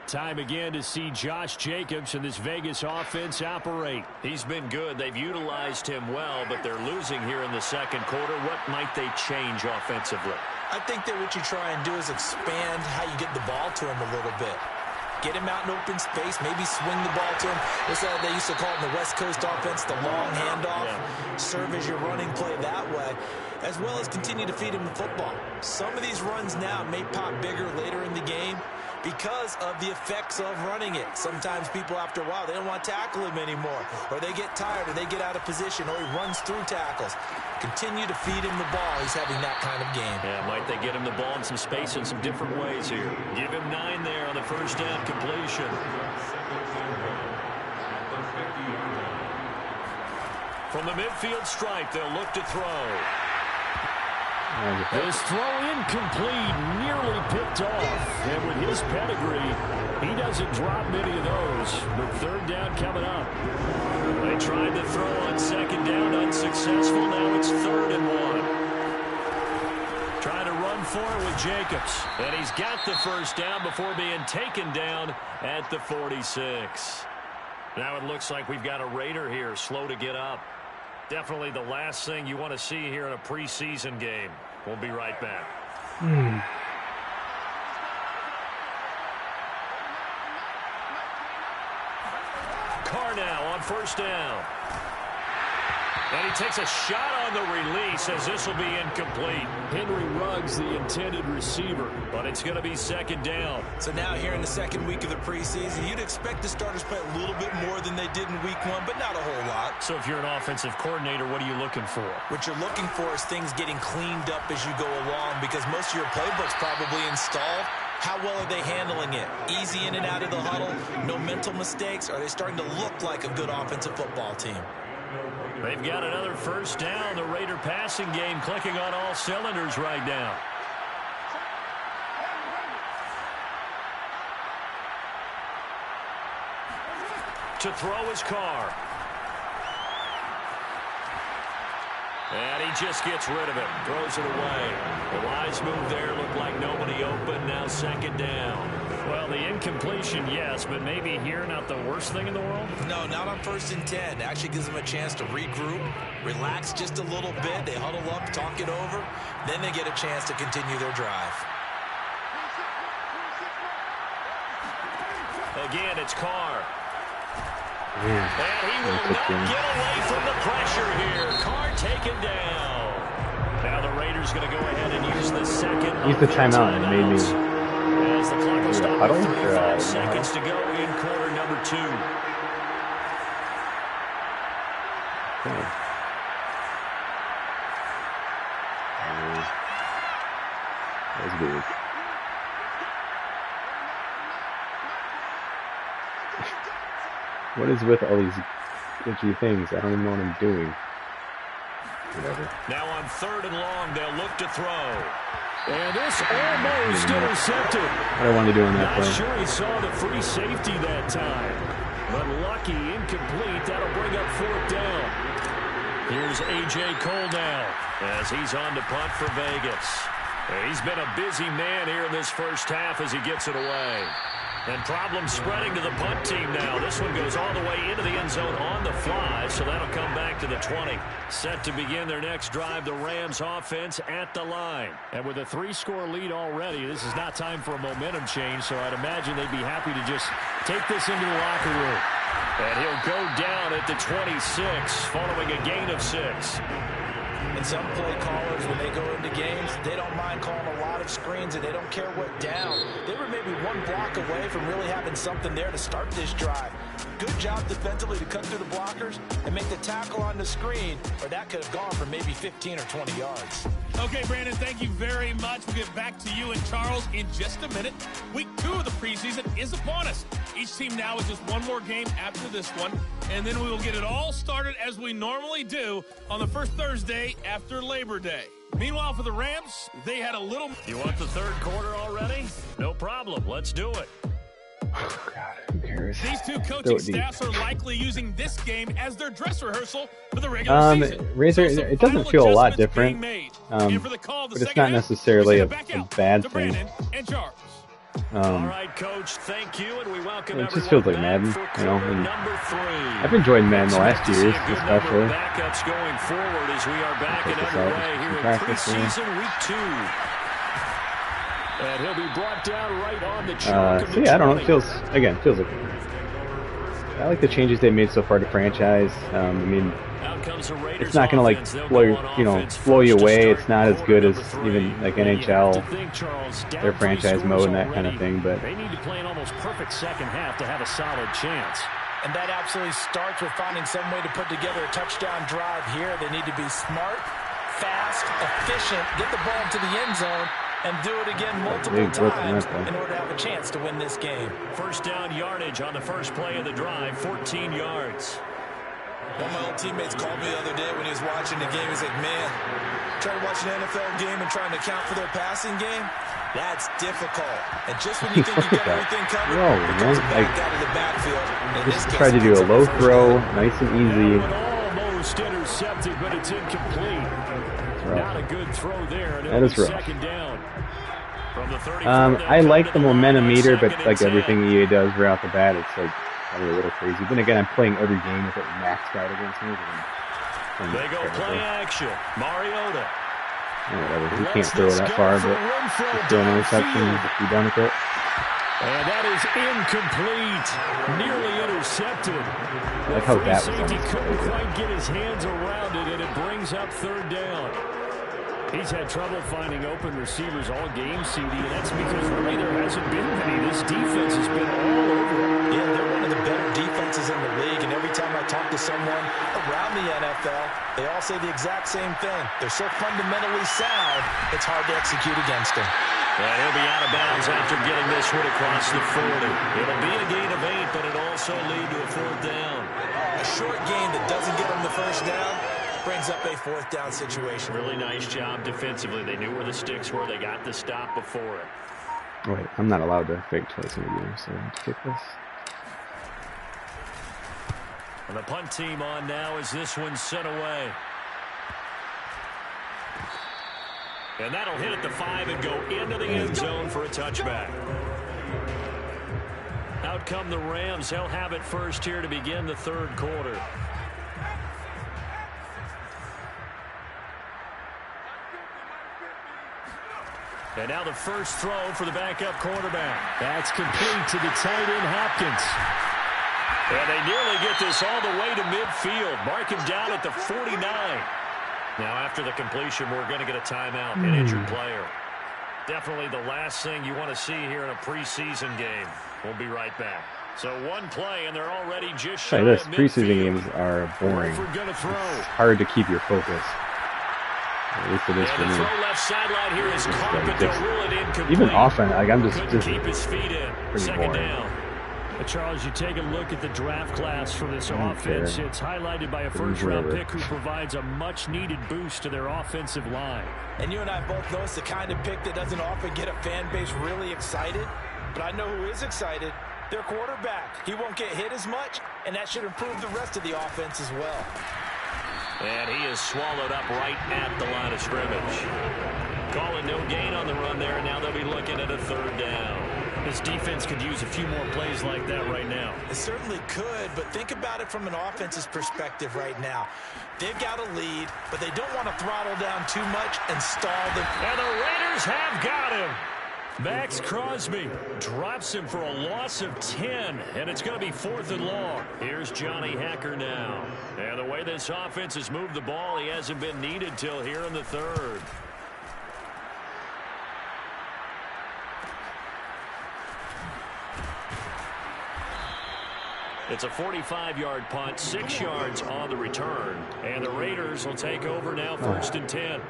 [SPEAKER 2] Time again to see Josh Jacobs and this Vegas offense operate. He's been good. They've utilized him well, but they're losing here in the second quarter. What might they change offensively?
[SPEAKER 3] I think that what you try and do is expand how you get the ball to him a little bit. Get him out in open space, maybe swing the ball to him. What's that they used to call it in the West Coast offense, the long handoff. Yeah. Serve as your running play that way, as well as continue to feed him the football. Some of these runs now may pop bigger later in the game because of the effects of running it. Sometimes people, after a while, they don't want to tackle him anymore, or they get tired, or they get out of position, or he runs through tackles. Continue to feed him the ball. He's having that kind of game.
[SPEAKER 2] Yeah, might they get him the ball in some space in some different ways here. Give him 9 there on the first down completion. From the midfield stripe, they'll look to throw. His throw incomplete, nearly picked off. And with his pedigree, he doesn't drop many of those. But third down coming up. They tried to throw on second down, unsuccessful. Now it's 3rd and 1. Trying to run forward with Jacobs. And he's got the first down before being taken down at the 46. Now it looks like we've got a Raider here, slow to get up. Definitely the last thing you want to see here in a preseason game. We'll be right back. Carr now on first down. And he takes a shot on the release as this will be incomplete. Henry Ruggs, the intended receiver, but it's going to be second down.
[SPEAKER 3] So now here in the second week of the preseason, you'd expect the starters play a little bit more than they did in week 1, but not a whole lot.
[SPEAKER 2] So if you're an offensive coordinator, what are you looking for?
[SPEAKER 3] What you're looking for is things getting cleaned up as you go along, because most of your playbook's probably installed. How well are they handling it? Easy in and out of the huddle? No mental mistakes? Are they starting to look like a good offensive football team?
[SPEAKER 2] They've got another first down. The Raider passing game clicking on all cylinders right now. To throw his Carr. And he just gets rid of it. Throws it away. The wise move there. Looked like nobody open. Now second down. Well, the incompletion, yes, but maybe here not the worst thing in the world?
[SPEAKER 3] No, not on 1st and 10. Actually gives them a chance to regroup, relax just a little bit. They huddle up, talk it over. Then they get a chance to continue their drive. Again, it's Carr.
[SPEAKER 1] Yeah.
[SPEAKER 2] And he will not get away from the pressure here. Carr taken down. Now the Raiders going to go ahead and use the second.
[SPEAKER 1] Use the timeout and it made me
[SPEAKER 2] as the clock will stop
[SPEAKER 1] Huddle?
[SPEAKER 2] with 35 seconds to go in quarter number 2.
[SPEAKER 1] Okay. That was weird. What is with all these glitchy things? I don't even know what I'm doing. Whatever.
[SPEAKER 2] Now on 3rd and long, they'll look to throw. And this almost intercepted.
[SPEAKER 1] What I want to do on that play.
[SPEAKER 2] Not sure he saw the free safety that time. But lucky, incomplete. That'll bring up 4th down. Here's A.J. Cole now as he's on to punt for Vegas. He's been a busy man here in this first half as he gets it away. And problems spreading to the punt team now. This one goes all the way into the end zone on the fly, so that'll come back to the 20. Set to begin their next drive, the Rams offense at the line. And with a 3-score lead already, this is not time for a momentum change, so I'd imagine they'd be happy to just take this into the locker room. And he'll go down at the 26 following a gain of 6.
[SPEAKER 3] And some play callers, when they go into games, they don't mind calling a lot of screens, and they don't care what down. They were maybe one block away from really having something there to start this drive. Good job defensively to cut through the blockers and make the tackle on the screen, or that could have gone for maybe 15 or 20 yards.
[SPEAKER 4] Okay, Brandon, thank you very much. We'll get back to you and Charles in just a minute. Week 2 of the preseason is upon us. Each team now is just one more game after this one, and then we will get it all started as we normally do on the first Thursday after Labor Day. Meanwhile, for the Rams, they had a little...
[SPEAKER 2] You want the 3rd quarter already? No problem. Let's do it.
[SPEAKER 1] Oh, God, who cares?
[SPEAKER 4] These two coaching staffs are likely using this game as their dress rehearsal for the regular season.
[SPEAKER 1] Razor, it doesn't feel a lot different, but it's not necessarily a bad thing.
[SPEAKER 2] All right, Coach, thank you, and we welcome
[SPEAKER 1] it just feels like Madden, you know. And I've enjoyed Madden the last few years, especially.
[SPEAKER 2] Backups going forward as we are back and underway here in preseason week 2. And he'll be brought down right on the chalk.
[SPEAKER 1] So yeah, I don't know. It feels like I like the changes they made so far to franchise. I mean, it's not going to blow you away. It's not as good as even like NHL, their franchise mode and that kind of thing. But
[SPEAKER 2] they need to play an almost perfect second half to have a solid chance.
[SPEAKER 3] And that absolutely starts with finding some way to put together a touchdown drive here. They need to be smart, fast, efficient, get the ball into the end zone, and do it again multiple times in order to have a chance to win this game.
[SPEAKER 2] First down yardage on the first play of the drive, 14 yards.
[SPEAKER 3] One of my old teammates called me the other day when he was watching the game. He's like, man, trying to watch an NFL game and trying to account for their passing game, that's difficult. And just when you think you got everything covered, it comes back out of the backfield.
[SPEAKER 1] Just try to do a low throw, nice and easy.
[SPEAKER 2] Almost intercepted, but it's incomplete. Not a good throw there.
[SPEAKER 1] That is rough.
[SPEAKER 2] Second down. From the 30,
[SPEAKER 1] I like the momentum meter, but like everything EA does right off the bat, it's like probably a little crazy. Then again, I'm playing every game with it maxed out against me.
[SPEAKER 2] They go play action. Mariota.
[SPEAKER 1] Yeah, whatever. You can't throw that far, but just throw an interception and be done with it.
[SPEAKER 2] And that is incomplete. Nearly intercepted.
[SPEAKER 1] I like how that was
[SPEAKER 2] safety couldn't quite get his hands around it, and it brings up 3rd down. He's had trouble finding open receivers all game, CD, and that's because really there hasn't been many. This defense has been all over it.
[SPEAKER 3] Yeah, they're one of the better defenses in the league, and every time I talk to someone around the NFL, they all say the exact same thing. They're so fundamentally sound, it's hard to execute against them.
[SPEAKER 2] And he'll be out of bounds after getting this one across the 40. It'll be a gain of 8, but it'll also lead to a 4th down.
[SPEAKER 3] A short gain that doesn't get them the first down brings up a 4th down situation.
[SPEAKER 2] Really nice job defensively. They knew where the sticks were. They got the stop before it.
[SPEAKER 1] Wait, I'm not allowed to fake twice in a game, so let's kick this.
[SPEAKER 2] And the punt team on now as this one's sent away. And that'll hit at the 5 and go into the end zone for a touchback. Out come the Rams. They'll have it first here to begin the 3rd quarter. And now the first throw for the backup quarterback. That's complete to the tight end, Hopkins. And they nearly get this all the way to midfield. Mark him down at the 49. Now after the completion, we're going to get a timeout, an injured player. Definitely the last thing you want to see here in a preseason game. We'll be right back. So one play, and they're already just shy
[SPEAKER 1] this
[SPEAKER 2] of
[SPEAKER 1] preseason
[SPEAKER 2] midfield.
[SPEAKER 1] games are boring.
[SPEAKER 2] It's
[SPEAKER 1] hard to keep your focus. At least it is for me.
[SPEAKER 2] Throw left sideline here is caught, but they'll rule it incomplete.
[SPEAKER 1] Even offense, like I'm just
[SPEAKER 2] keep his feet in.
[SPEAKER 1] pretty
[SPEAKER 2] Second
[SPEAKER 1] boring.
[SPEAKER 2] down.
[SPEAKER 5] Charles, you take a look at the draft class for this offense. It's highlighted by a first-round pick who provides a much-needed boost to their offensive line.
[SPEAKER 3] And you and I both know it's the kind of pick that doesn't often get a fan base really excited. But I know who is excited. Their quarterback. He won't get hit as much, and that should improve the rest of the offense as well.
[SPEAKER 2] And he is swallowed up right at the line of scrimmage. Calling no gain on the run there, and now they'll be looking at a third down.
[SPEAKER 5] This defense could use a few more plays like that right now.
[SPEAKER 3] It certainly could, but think about it from an offense's perspective right now. They've got a lead, but they don't want to throttle down too much and stall them.
[SPEAKER 2] And the Raiders have got him. Max Crosby drops him for a loss of 10, and it's going to be 4th and long. Here's Johnny Hacker now. And the way this offense has moved the ball, he hasn't been needed till here in the third. It's a 45-yard punt, 6 yards on the return. And the Raiders will take over now, 1st and 10.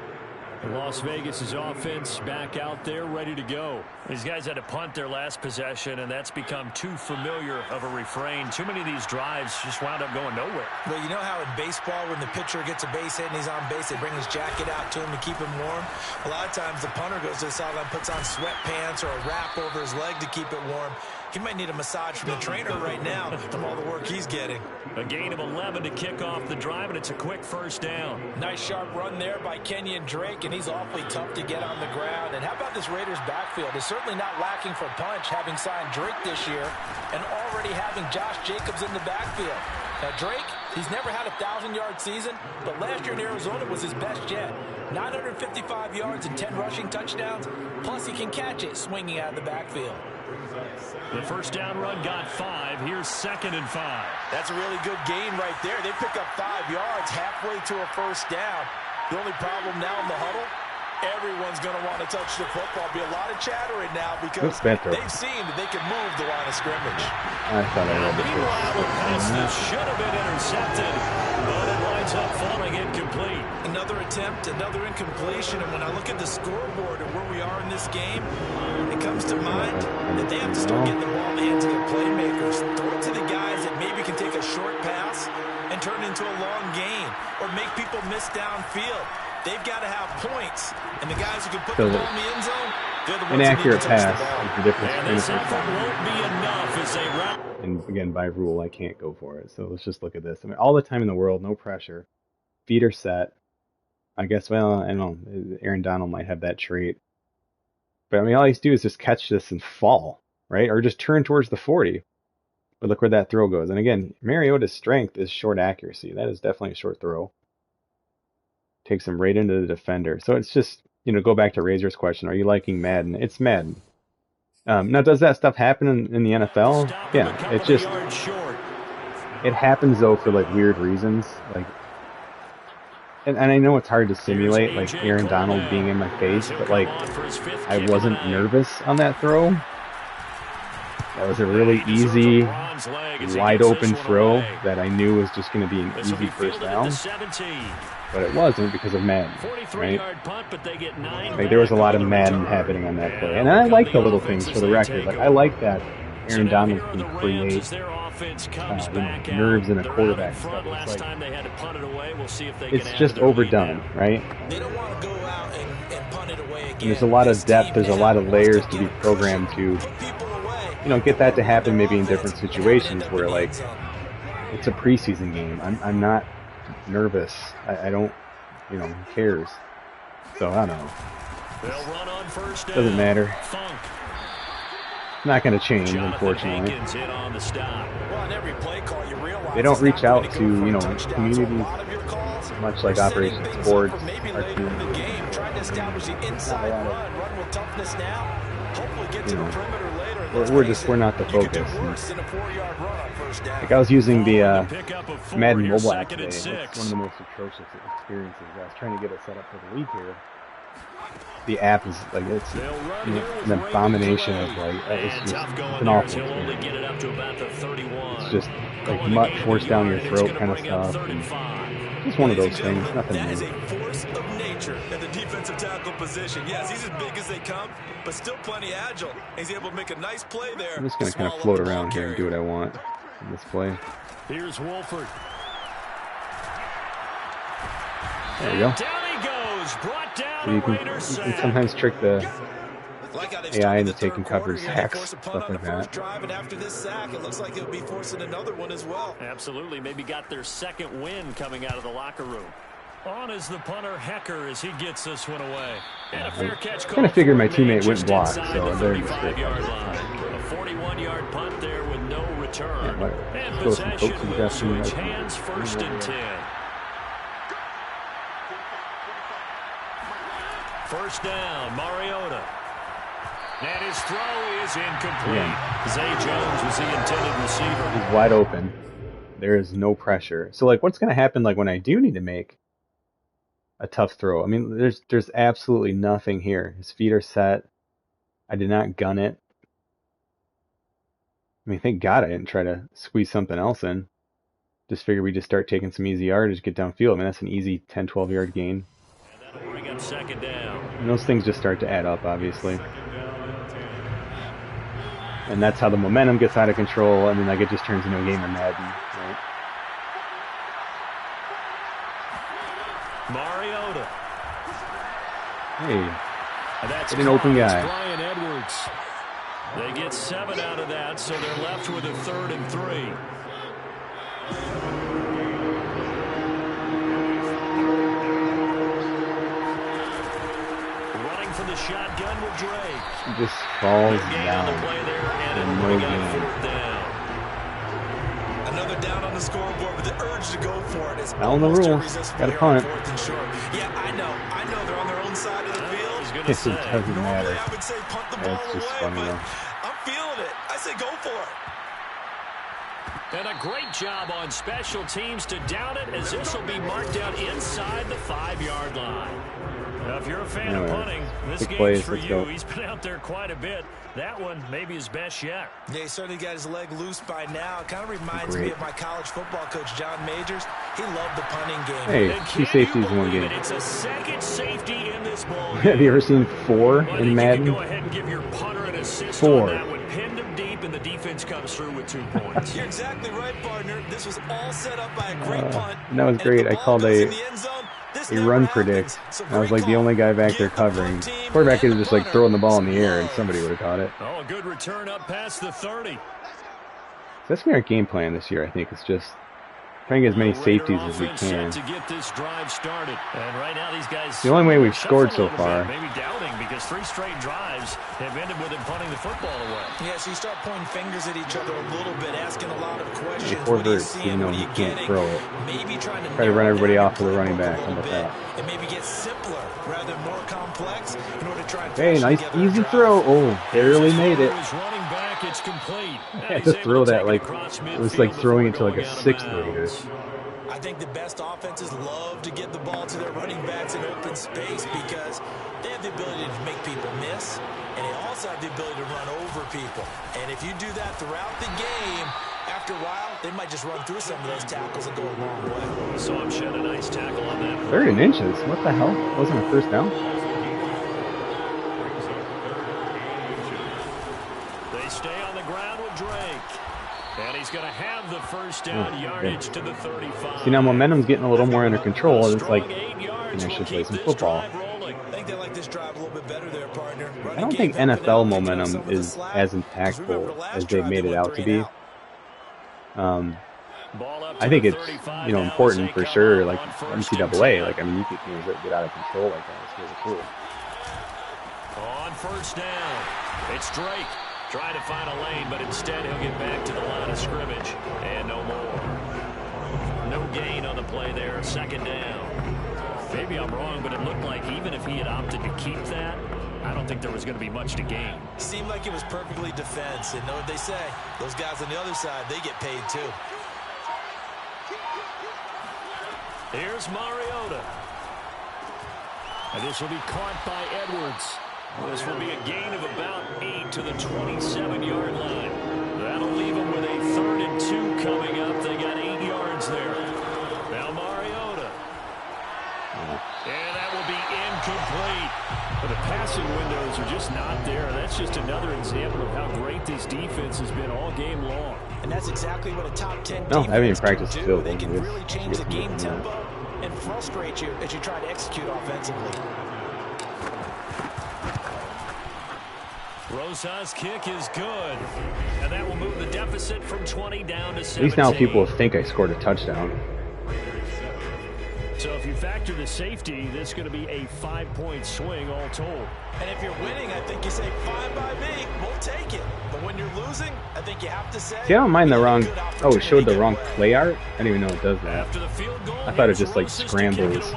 [SPEAKER 5] Las Vegas' offense back out there, ready to go.
[SPEAKER 2] These guys had to punt their last possession, and that's become too familiar of a refrain. Too many of these drives just wound up going nowhere.
[SPEAKER 3] Well, you know how in baseball, when the pitcher gets a base hit and he's on base, they bring his jacket out to him to keep him warm? A lot of times the punter goes to the sideline, puts on sweatpants or a wrap over his leg to keep it warm. He might need a massage from the trainer right now from all the work he's getting.
[SPEAKER 2] A gain of 11 to kick off the drive, and it's a quick first down.
[SPEAKER 3] Nice sharp run there by Kenyon Drake, and he's awfully tough to get on the ground. And how about this Raiders backfield? It's certainly not lacking for punch, having signed Drake this year and already having Josh Jacobs in the backfield. Now, Drake, he's never had a 1,000-yard season, but last year in Arizona was his best yet. 955 yards and 10 rushing touchdowns, plus he can catch it swinging out of the backfield.
[SPEAKER 5] The first down run got 5. Here's 2nd and 5.
[SPEAKER 3] That's a really good gain right there. They pick up 5 yards halfway to a first down. The only problem now in the huddle, everyone's going to want to touch the football. Be a lot of chattering now because they've seen that they can move the line of scrimmage.
[SPEAKER 1] I thought I read
[SPEAKER 2] Meanwhile, the pass that should have been intercepted, but it winds up falling incomplete.
[SPEAKER 3] Another attempt, another incompletion, and when I look at the scoreboard and where we are in this game, it comes to mind that they have to start getting the ball in the hands of their playmakers. Throw it to the guys that maybe can take a short pass and turn it into a long gain or make people miss downfield. They've got to have points, and the guys who can put the ball in the end zone, they're the ones
[SPEAKER 1] inaccurate
[SPEAKER 3] who need to touch
[SPEAKER 1] pass
[SPEAKER 3] the ball.
[SPEAKER 1] is the difference.
[SPEAKER 2] And this effort won't be enough as they run.
[SPEAKER 1] And again, by rule, I can't go for it. So let's just look at this. I mean, all the time in the world, no pressure. Feet are set. I guess, well, I don't know. Aaron Donald might have that trait. But, I mean, all he has to do is just catch this and fall, right? Or just turn towards the 40. But look where that throw goes. And again, Mariota's strength is short accuracy. That is definitely a short throw. Takes him right into the defender. So it's just, go back to Razor's question. Are you liking Madden? It's Madden. Now, does that stuff happen in the NFL? Yeah, it happens, though, for, weird reasons. And I know it's hard to simulate, Aaron Donald being in my face, but, I wasn't nervous on that throw. That was a really easy, wide-open throw that I knew was just going to be an easy first down. But it wasn't because of Madden, right? There was a lot of Madden happening on that play. And I like the little things for the record. I like that Aaron Donald can create nerves in a quarterback stuff. It's just overdone, right?
[SPEAKER 3] They don't want to go out and punt it away again.
[SPEAKER 1] And there's a lot of depth, there's a lot of layers to be programmed to, get that to happen maybe in different situations where, it's a preseason game. I'm not nervous. I don't, who cares? So, I don't know. Doesn't matter. Not going to change, unfortunately. They don't reach out to, communities much like Operation Sports, our team. We're not the focus. I was using the Madden mobile app today. It's one of the most atrocious experiences. I was trying to get it set up for the league here. the app is like it's an abomination of like it's an awful It's just like mutt forced down your throat kind of stuff. It's one of those things, nothing new.
[SPEAKER 3] That is a force of nature in the defensive tackle position. Yes, he's as big as they come, but still plenty agile. He's able to make a nice play there.
[SPEAKER 1] I'm just going to kind of float around here and do what I want in this play.
[SPEAKER 5] Here's Wolford.
[SPEAKER 1] There we go.
[SPEAKER 5] Down he goes. Brought down
[SPEAKER 1] You can sometimes trick the AI into taking covers, hacks, stuff like that.
[SPEAKER 3] Drive, and after this sack, it looks like he'll be forcing another one as well.
[SPEAKER 5] Absolutely. Maybe got their second win coming out of the locker room. On is the punter Hecker as he gets this one away. And a fair catch.
[SPEAKER 1] I kind of figured my teammate wouldn't block, so they're just
[SPEAKER 5] a 41-yard punt there with no return.
[SPEAKER 1] Yeah,
[SPEAKER 5] and possession will switch hands, 1st and 10. First down, Mariota. And his throw is incomplete. Yeah. Zay Jones was the intended receiver.
[SPEAKER 1] He's wide open. There is no pressure. So, like, what's going to happen, like, when I do need to make a tough throw? I mean, there's absolutely nothing here. His feet are set. I did not gun it. I mean, thank God I didn't try to squeeze something else in. Just figured we just start taking some easy yardage, get downfield. I mean, that's an easy 10, 12-yard gain.
[SPEAKER 5] And that'll bring up 2nd down.
[SPEAKER 1] And those things just start to add up, obviously. And that's how the momentum gets out of control, and then like it just turns into a game of Madden, right?
[SPEAKER 5] Mariota.
[SPEAKER 1] Hey, that's an open guy.
[SPEAKER 5] Brian Edwards. They get 7 out of that, so they're left with a 3rd and 3. Running for the shotgun with Drake.
[SPEAKER 1] He just falls down.
[SPEAKER 5] And no gain.
[SPEAKER 3] Another down on the scoreboard, but the urge to go for it is
[SPEAKER 1] down the rules. Got to punt.
[SPEAKER 3] Yeah, I know they're on their own side of the field.
[SPEAKER 1] It doesn't matter.
[SPEAKER 3] I would say punt the ball
[SPEAKER 1] It's just
[SPEAKER 3] away,
[SPEAKER 1] funny,
[SPEAKER 3] but
[SPEAKER 1] though.
[SPEAKER 3] I'm feeling it. I say go for it.
[SPEAKER 5] And a great job on special teams to down it, as this will be marked out inside the 5-yard line. Now, if you're a fan of punting, this game's for you. He's been out there quite a bit. That one maybe his best yet.
[SPEAKER 3] Yeah, he certainly got his leg loose by now. It kind of reminds me of my college football coach, John Majors. He loved the punting game.
[SPEAKER 1] Hey, 2 safeties in one game.
[SPEAKER 5] It's a second safety in this ball game.
[SPEAKER 1] Have you ever seen 4 in Madden?
[SPEAKER 5] Go ahead and give your punter an assist
[SPEAKER 1] 4.
[SPEAKER 5] on that one. Pinned him deep, and the defense comes through with 2 points.
[SPEAKER 3] You're exactly right, partner. This was all set up by a great punt.
[SPEAKER 1] And that was great. I called a run predict. I was like the only guy back there covering. Quarterback could have just like throwing the ball in the air and somebody would have caught it.
[SPEAKER 5] Oh, a good return up past the 30.
[SPEAKER 1] That's been our game plan this year, I think. It's just trying to get as many safeties as we can.
[SPEAKER 5] To get this drive started. And right now these guys
[SPEAKER 1] the only way we've scored so far.
[SPEAKER 5] Maybe doubting because 3 straight drives have ended with him punting the football away.
[SPEAKER 3] Yeah, so you start pointing fingers at each other a little bit, asking a lot of questions.
[SPEAKER 1] 4 verts, even though he can't throw it.
[SPEAKER 3] Maybe try
[SPEAKER 1] to run everybody off to the running back. How about that?
[SPEAKER 3] And maybe get simpler rather than more complex in order to try and
[SPEAKER 1] hey, nice easy throw. Oh, barely made it.
[SPEAKER 5] Running back, it's complete.
[SPEAKER 1] I had to throw that like it was like throwing it to like a 6th grader.
[SPEAKER 3] I think the best offenses love to get the ball to their running backs in open space because they have the ability to make people miss, and they also have the ability to run over people. And if you do that throughout the game, after a while, they might just run through some of those tackles and go a long way.
[SPEAKER 5] So I'm shed a nice tackle on that.
[SPEAKER 1] 3rd and inches. What the hell? Wasn't a 1st down?
[SPEAKER 5] They stay on the ground with Drake. And he's going to have the 1st down yardage to the 35.
[SPEAKER 1] See, now momentum's getting a little more under control. It's like, I should play some football.
[SPEAKER 3] I think they like this drive a little bit better there, partner.
[SPEAKER 1] I don't think NFL momentum is as impactful as they've made it out to be. I think it's, important for sure, like NCAA. Like, I mean, you could get out of control like that. It's really cool.
[SPEAKER 5] On 1st down, it's Drake. Try to find a lane, but instead he'll get back to the line of scrimmage. And no more. No gain on the play there. 2nd down. Maybe I'm wrong, but it looked like even if he had opted to keep that, I don't think there was going to be much to gain.
[SPEAKER 3] Seemed like it was perfectly defense. And know what they say? Those guys on the other side, they get paid too.
[SPEAKER 5] Here's Mariota. And this will be caught by Edwards. This will be a gain of about 8 to the 27-yard line. That'll leave them with a 3rd and 2 coming up. They got 8 yards there. Now Mariota. And that will be incomplete. But the passing windows are just not there. That's just another example of how great this defense has been all game long.
[SPEAKER 3] And that's exactly what a top 10
[SPEAKER 1] No, I haven't even
[SPEAKER 3] defense
[SPEAKER 1] practiced
[SPEAKER 3] can
[SPEAKER 1] field.
[SPEAKER 3] do. They can really change the game tempo and frustrate you as you try to execute offensively.
[SPEAKER 5] Rosa's kick is good. And that will move the deficit from 20 down to 17.
[SPEAKER 1] At least now people think I scored a touchdown.
[SPEAKER 5] So if you factor the safety, this is going to be a 5-point swing all told.
[SPEAKER 3] And if you're winning, I think you say, fine by me, we'll take it. But when you're losing, I think you have to say...
[SPEAKER 1] See, I don't mind the wrong... Oh, it showed the wrong play art? I didn't even know it does that.
[SPEAKER 5] After the field goal,
[SPEAKER 1] I thought it just, like, scrambles.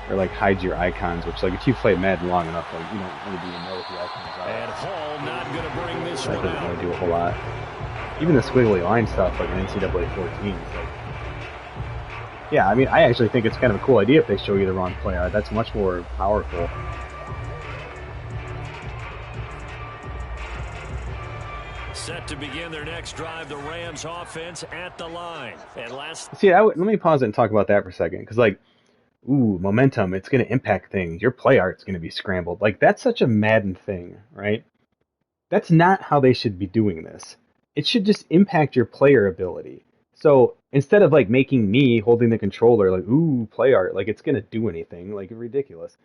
[SPEAKER 1] Or, like, hides your icons, which, like, if you play Madden long enough, like, you don't really even know what the icons are.
[SPEAKER 5] And Hall not going to bring this
[SPEAKER 1] That
[SPEAKER 5] one
[SPEAKER 1] doesn't
[SPEAKER 5] out.
[SPEAKER 1] really do a whole lot. Even the squiggly line stuff, like in NCAA 14, is like... Yeah, I mean, I actually think it's kind of a cool idea if they show you the wrong play art. That's much more powerful.
[SPEAKER 5] Set to begin their next drive, the Rams offense at the line. And last...
[SPEAKER 1] See, let me pause it and talk about that for a second, because, like, ooh, momentum, it's going to impact things. Your play art's going to be scrambled. Like, that's such a Madden thing, right? That's not how they should be doing this. It should just impact your player ability. So instead of like making me holding the controller like, ooh, play art, like it's going to do anything, like ridiculous.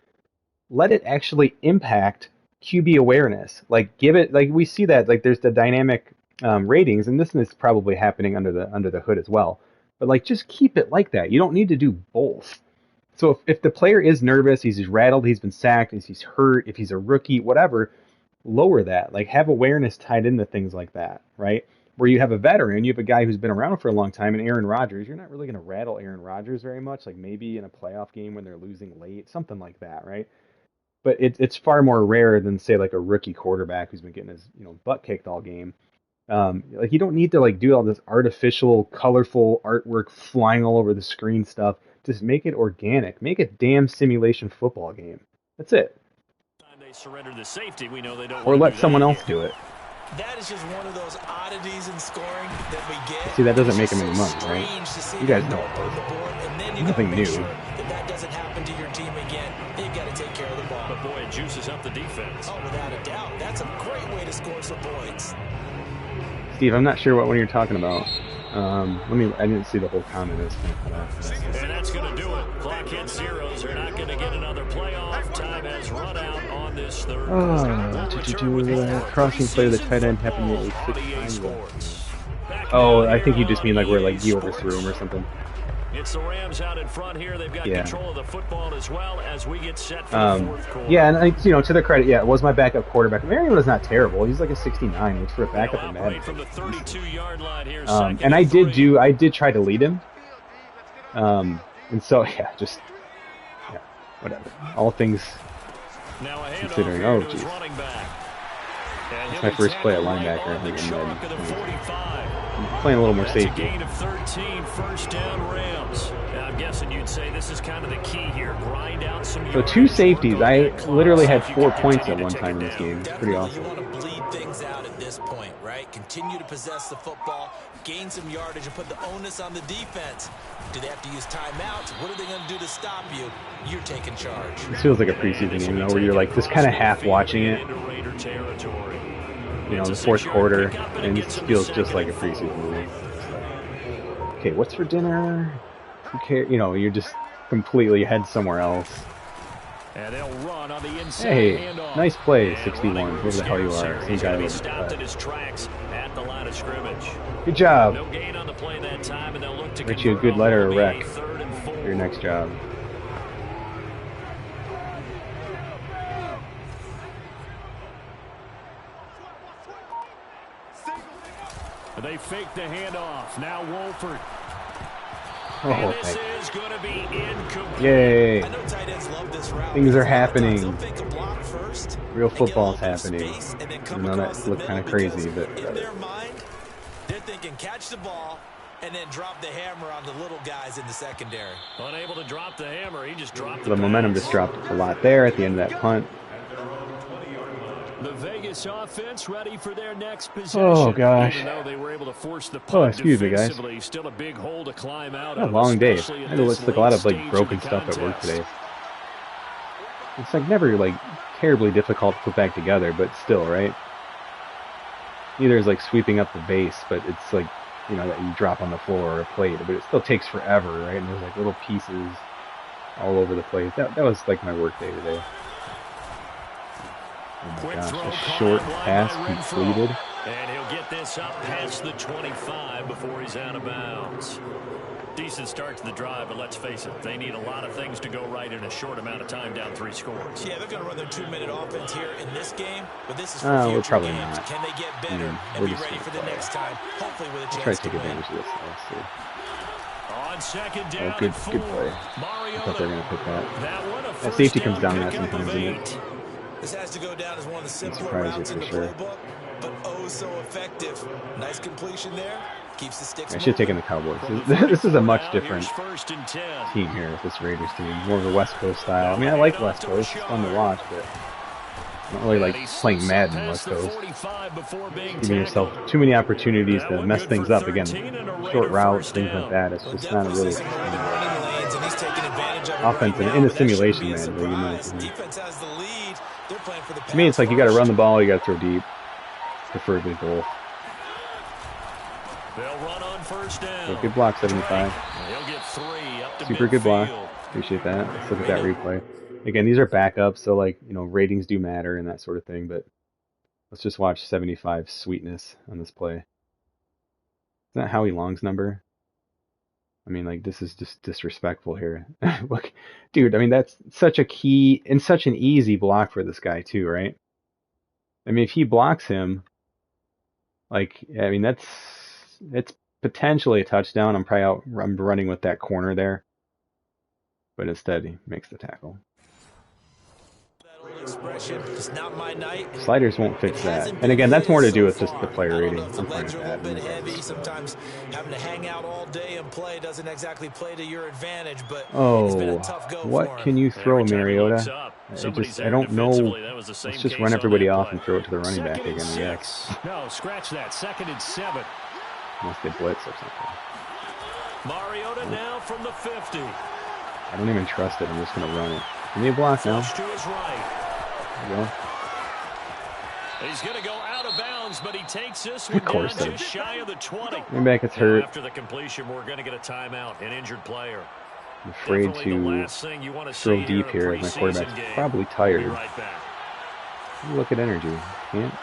[SPEAKER 1] Let it actually impact QB awareness. Like give it, like we see that, like there's the dynamic ratings, and this is probably happening under the hood as well. But like just keep it like that. You don't need to do both. So if the player is nervous, he's rattled, he's been sacked, he's hurt, if he's a rookie, whatever, lower that. Like have awareness tied into things like that, right? Where you have a veteran, you have a guy who's been around for a long time, and Aaron Rodgers, you're not really going to rattle Aaron Rodgers very much, like maybe in a playoff game when they're losing late, something like that, right? But it's far more rare than, say, like a rookie quarterback who's been getting his butt kicked all game. Like you don't need to like do all this artificial, colorful artwork flying all over the screen stuff. Just make it organic. Make a damn simulation football game. That's it.
[SPEAKER 5] They surrender the safety. We know they don't
[SPEAKER 1] or let someone else do it.
[SPEAKER 3] That is just one of those oddities in scoring that we get.
[SPEAKER 1] See, that doesn't make them any money, right? You guys know it. Nothing new.
[SPEAKER 3] That doesn't happen to your team again. They've got to take care of the ball.
[SPEAKER 5] But boy, it juices up the defense.
[SPEAKER 3] Oh, without a doubt. That's a great way to score some points.
[SPEAKER 1] Steve, I'm not sure what one you're talking about. I didn't see the whole comment. It's kind of cut off.
[SPEAKER 5] And that's going to do it. Clock hits zeros. They're not going to get another playoff. Time has run out on this third.
[SPEAKER 1] Crossing play of the tight end happened nearly 6 times. Oh, I think you just mean like where like he overthrew him or something.
[SPEAKER 5] It's the Rams out in front here. They've got control of the football as well as we get set for the fourth quarter.
[SPEAKER 1] Yeah, and to their credit, it was my backup quarterback. Mariota's not terrible. He's like a 69, which for a backup in Madden.
[SPEAKER 5] From the 32-yard line here,
[SPEAKER 1] and I did try to lead him. And so whatever. All things considering. Oh, jeez. That's my first play at linebacker. I think in Madden. I'm playing a little more safety.
[SPEAKER 5] Gain of 13, first down Rams. Now, I'm guessing you'd say this is kind of the key here. Grind out some.
[SPEAKER 1] So 2 safeties. I literally had 4 points at one time in this game. It's pretty awesome.
[SPEAKER 3] You want to bleed things out at this point, right? Continue to possess the football, gain some yardage, and put the onus on the defense. Do they have to use timeouts? What are they going to do to stop you? You're taking charge.
[SPEAKER 1] This feels like a preseason game, where you're like just kind of half watching it. The fourth quarter, and it feels just like a preseason movie. Okay, what's for dinner? Who cares? You're just completely head somewhere else.
[SPEAKER 5] And they'll run on the inside.
[SPEAKER 1] Hey, nice play, 61. Whoever the hell you are. Some guy with
[SPEAKER 5] at the line of scrimmage.
[SPEAKER 1] Good job.
[SPEAKER 5] No gain on the play that time, and they'll look to
[SPEAKER 1] write you a good letter of rec for your next job.
[SPEAKER 5] They fake the handoff. Now Wolford.
[SPEAKER 1] Oh,
[SPEAKER 5] this is going to be incomplete.
[SPEAKER 1] Yay.
[SPEAKER 3] I know tight ends love this route.
[SPEAKER 1] Things are happening.
[SPEAKER 3] They'll fake a block first,
[SPEAKER 1] real football's happening.
[SPEAKER 3] I
[SPEAKER 1] know that looks kind of crazy, but
[SPEAKER 3] in their mind, they're thinking catch the ball, and then drop the hammer on the little guys in the secondary.
[SPEAKER 5] Unable to drop the hammer, he just dropped
[SPEAKER 1] The momentum just dropped a lot there at the end of that punt.
[SPEAKER 5] The Vegas offense ready for their next possession.
[SPEAKER 1] Oh gosh.
[SPEAKER 5] Even though they were able to force the punt
[SPEAKER 1] excuse me, guys.
[SPEAKER 5] still a big hole to climb out
[SPEAKER 1] A
[SPEAKER 5] of.
[SPEAKER 1] long day.
[SPEAKER 5] Especially
[SPEAKER 1] I
[SPEAKER 5] at
[SPEAKER 1] know
[SPEAKER 5] this
[SPEAKER 1] it's like a lot of
[SPEAKER 5] late
[SPEAKER 1] like
[SPEAKER 5] stage
[SPEAKER 1] broken
[SPEAKER 5] of the
[SPEAKER 1] stuff at work
[SPEAKER 5] contest.
[SPEAKER 1] today. It's like never like terribly difficult to put back together, but still, right? Neither is like sweeping up the base, but it's like, you know, that you drop on the floor or a plate, but it still takes forever, right? And there's like little pieces all over the place. That was like my work day today. Oh my gosh, a short pass completed.
[SPEAKER 5] And he'll get this up past the 25 before he's out of bounds. Decent start to the drive, but let's face it, they need a lot of things to go right in a short amount of time, down 3 scores.
[SPEAKER 3] Yeah, they're going to run their 2-minute offense here in this game, but this is for
[SPEAKER 1] We're
[SPEAKER 3] future
[SPEAKER 1] probably
[SPEAKER 3] games.
[SPEAKER 1] not.
[SPEAKER 3] Can they get better and be ready for the next time? Hopefully with a
[SPEAKER 1] Let's
[SPEAKER 3] chance
[SPEAKER 1] try to
[SPEAKER 3] to
[SPEAKER 1] take
[SPEAKER 3] win.
[SPEAKER 1] advantage of this. Let's see.
[SPEAKER 5] On second down,
[SPEAKER 1] Good
[SPEAKER 5] and 4.
[SPEAKER 1] play. I thought they were going to pick that.
[SPEAKER 5] That one, a
[SPEAKER 1] That safety
[SPEAKER 5] first
[SPEAKER 1] comes down
[SPEAKER 5] down
[SPEAKER 1] that
[SPEAKER 5] pickup of
[SPEAKER 1] sometimes, isn't
[SPEAKER 5] 8.
[SPEAKER 3] This has to go down as one of the simpler
[SPEAKER 1] surprise you
[SPEAKER 3] routes in
[SPEAKER 1] for
[SPEAKER 3] the
[SPEAKER 1] sure.
[SPEAKER 3] playbook, but oh so effective. Nice completion there. Keeps the sticks
[SPEAKER 1] I should have taken the Cowboys. This is a much different team here with this Raiders team. More of a West Coast style. I mean, I like West Coast. It's fun to watch, but I don't really like playing Madden West Coast. Giving yourself too many opportunities to mess things up. Again, short routes, things like that. It's just not a really offense in a simulation, man. But you know, to me, it's like you got to run the ball, you got to throw deep, preferably both.
[SPEAKER 5] They'll run on first down.
[SPEAKER 1] So good block, 75.
[SPEAKER 5] He'll get 3 up to
[SPEAKER 1] Super good block.
[SPEAKER 5] midfield.
[SPEAKER 1] Appreciate that. Let's look at that replay. Again, these are backups, so like, you know, ratings do matter and that sort of thing, but let's just watch 75's sweetness on this play. Isn't that Howie Long's number? I mean, like, this is just disrespectful here. Look, dude, I mean, that's such a key and such an easy block for this guy too, right? I mean, if he blocks him, like, I mean, it's potentially a touchdown. I'm running with that corner there, but instead he makes the tackle.
[SPEAKER 3] It's not my night.
[SPEAKER 1] Sliders won't fix that. And again, that's more to do with just the player rating. I'm fine with that.
[SPEAKER 3] Sometimes having to hang out all day and play doesn't exactly play to your advantage, but it's been
[SPEAKER 1] Oh,
[SPEAKER 3] a tough go
[SPEAKER 1] what
[SPEAKER 3] for him.
[SPEAKER 1] can you throw,
[SPEAKER 5] Every time he looks
[SPEAKER 1] Mariota?
[SPEAKER 5] up,
[SPEAKER 1] I
[SPEAKER 5] somebody's
[SPEAKER 1] don't
[SPEAKER 5] there
[SPEAKER 1] know.
[SPEAKER 5] defensively. That was the same
[SPEAKER 1] Let's just
[SPEAKER 5] case
[SPEAKER 1] run
[SPEAKER 5] on
[SPEAKER 1] everybody
[SPEAKER 5] that
[SPEAKER 1] off
[SPEAKER 5] play.
[SPEAKER 1] and throw it to the running back
[SPEAKER 5] Second
[SPEAKER 1] again,
[SPEAKER 5] and
[SPEAKER 1] I guess.
[SPEAKER 5] 6. No, scratch that. 2nd and 7.
[SPEAKER 1] Unless they blitz or something.
[SPEAKER 5] Mariota now from the 50.
[SPEAKER 1] I don't even trust it. I'm just going to run it. Give me a block now.
[SPEAKER 5] Flush to his right.
[SPEAKER 1] There you go.
[SPEAKER 5] He's going to go out of bounds, but he takes this one
[SPEAKER 1] Of course
[SPEAKER 5] down
[SPEAKER 1] so.
[SPEAKER 5] just shy of the 20.
[SPEAKER 1] Running back gets hurt.
[SPEAKER 5] After the completion, we're going to get a timeout, an injured player.
[SPEAKER 1] I'm afraid
[SPEAKER 5] Definitely the
[SPEAKER 1] to
[SPEAKER 5] last thing you want to
[SPEAKER 1] throw
[SPEAKER 5] see
[SPEAKER 1] deep
[SPEAKER 5] in a
[SPEAKER 1] here as my
[SPEAKER 5] preseason
[SPEAKER 1] quarterback's
[SPEAKER 5] game.
[SPEAKER 1] probably
[SPEAKER 5] We'll
[SPEAKER 1] tired.
[SPEAKER 5] be right back.
[SPEAKER 1] Look at energy. Can't.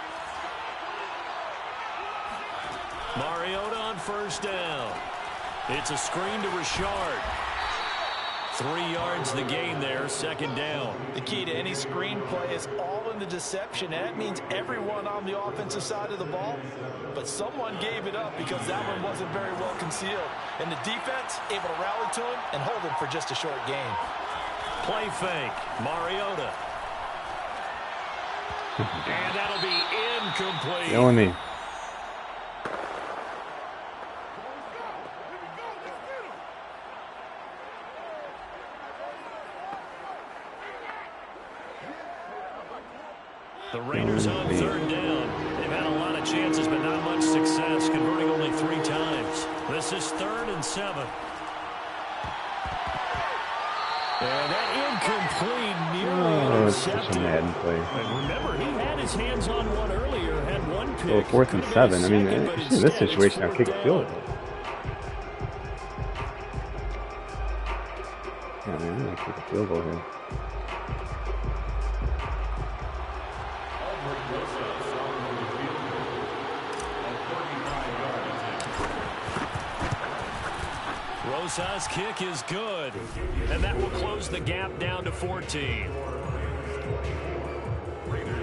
[SPEAKER 5] Mariota on first down. It's a screen to Richard. 3 yards the gain there, 2nd down.
[SPEAKER 3] The key to any screenplay is all in the deception, and that means everyone on the offensive side of the ball. But someone gave it up because that one wasn't very well concealed. And the defense able to rally to him and hold him for just a short gain.
[SPEAKER 5] Play fake, Mariota. And that'll be incomplete.
[SPEAKER 1] Killing me.
[SPEAKER 5] The Raiders on 3rd down. They've had a lot of chances, but not much success, converting only 3 times. This is 3rd and 7. And that incomplete nearly
[SPEAKER 1] Oh, it's such a
[SPEAKER 5] intercepted.
[SPEAKER 1] Madden play.
[SPEAKER 5] And remember, he had his hands on one earlier, had one pick.
[SPEAKER 1] Well, 4th and
[SPEAKER 5] Could've
[SPEAKER 1] 7.
[SPEAKER 5] been
[SPEAKER 1] I
[SPEAKER 5] a
[SPEAKER 1] mean,
[SPEAKER 5] second, but
[SPEAKER 1] in
[SPEAKER 5] instead
[SPEAKER 1] this
[SPEAKER 5] it's
[SPEAKER 1] situation, I'll kick a
[SPEAKER 5] 4th
[SPEAKER 1] field
[SPEAKER 5] down.
[SPEAKER 1] goal. Yeah, man, I'm going to kick a field goal here.
[SPEAKER 5] Rosa's kick is good, and that will close the gap down to 14.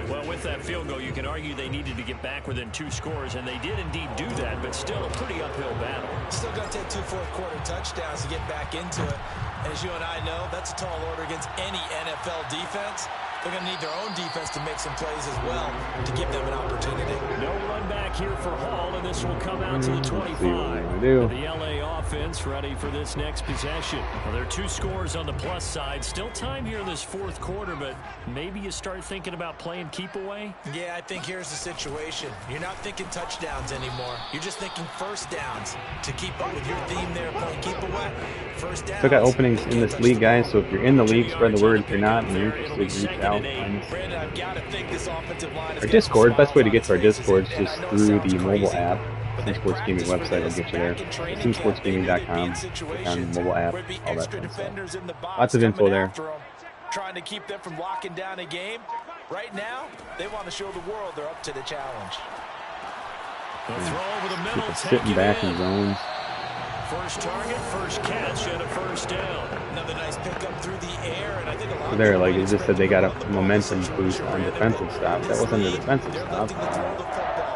[SPEAKER 5] Well, with that field goal, you can argue they needed to get back within 2 scores, and they did indeed do that, but still a pretty uphill battle.
[SPEAKER 3] Still got to take 2 fourth-quarter touchdowns to get back into it. And as you and I know, that's a tall order against any NFL defense. They're going to need their own defense to make some plays as well to give them an opportunity.
[SPEAKER 5] No run back here for Hall, and this will come out to the 25.
[SPEAKER 1] The
[SPEAKER 5] LA offense ready for this next possession. Well, there are 2 scores on the plus side. Still time here in this fourth quarter, but maybe you start thinking about playing keep away?
[SPEAKER 3] Yeah, I think here's the situation. You're not thinking touchdowns anymore. You're just thinking first downs to keep up with your theme there, playing keep away. First downs.
[SPEAKER 1] Still got openings in this league, guys, so if you're in the league, spread the word. If you're not, and you're interested, reach out.
[SPEAKER 3] Brandon, I've got to think this offensive line is
[SPEAKER 1] our Discord, best way to get to our Discord is just through the mobile app. Sim Sports Gaming website will get you there. SimSportsGaming.com. Click on the mobile app, all that fun stuff. Lots of info there.
[SPEAKER 3] Trying to keep them from locking down a game. Right now, they want to show the world they're up to the challenge.
[SPEAKER 5] The throw over the middle.
[SPEAKER 1] People sitting back in zones.
[SPEAKER 5] First target, first catch, and a first down.
[SPEAKER 3] Another nice pickup through the air, and I think a lot
[SPEAKER 1] So there, like it just said, they got a momentum boost on defensive stop. That wasn't a defensive stop.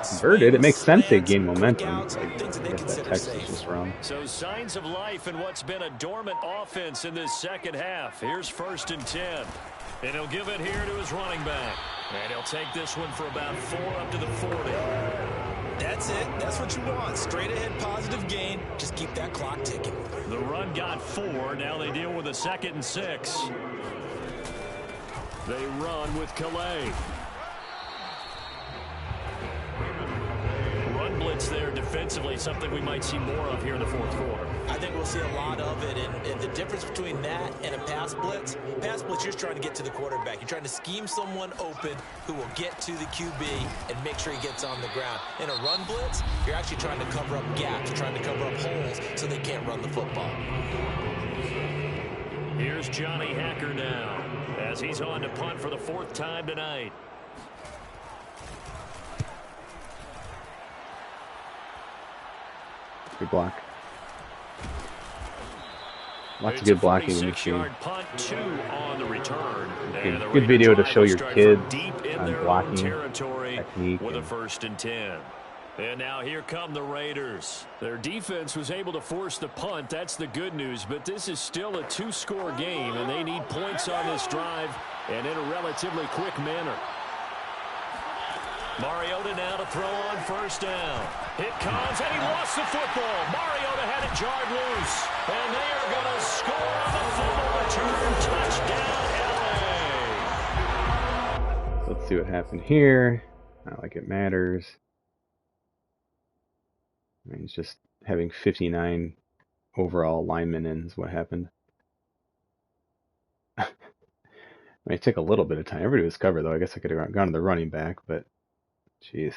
[SPEAKER 1] Converted. It makes sense they gain momentum. Like, I guess that text is just wrong.
[SPEAKER 5] So signs of life in what's been a dormant offense in this second half. Here's 1st and 10. And he'll give it here to his running back. And he'll take this one for about 4 up to the 40.
[SPEAKER 3] That's it. That's what you want. Straight ahead positive gain. Just keep that clock ticking.
[SPEAKER 5] The run got 4. Now they deal with a 2nd and 6. They run with Calais. Run blitz there defensively, something we might see more of here in the fourth quarter.
[SPEAKER 3] I think we'll see a lot of it, and the difference between that and a pass blitz, you're trying to get to the quarterback. You're trying to scheme someone open who will get to the QB and make sure he gets on the ground. In a run blitz, you're actually trying to cover up gaps, trying to cover up holes so they can't run the football.
[SPEAKER 5] Here's Johnny Hacker now as he's on to punt for the 4th time tonight.
[SPEAKER 1] Good block. Lots of good blocking in the machine. Good video to show your kids on blocking technique.
[SPEAKER 5] With a 1st and 10. And now here come the Raiders. Their defense was able to force the punt. That's the good news. But this is still a 2-score game, and they need points on this drive and in a relatively quick manner. Mariota now to throw on 1st down. It comes, and he lost the football. Mariota had it jarred loose. And they are going to score on the fumble return. Touchdown, LA.
[SPEAKER 1] Let's see what happened here. Not like it matters. I mean, it's just having 59 overall linemen in is what happened. I mean, it took a little bit of time. Everybody was covered, though. I guess I could have gone to the running back, but jeez.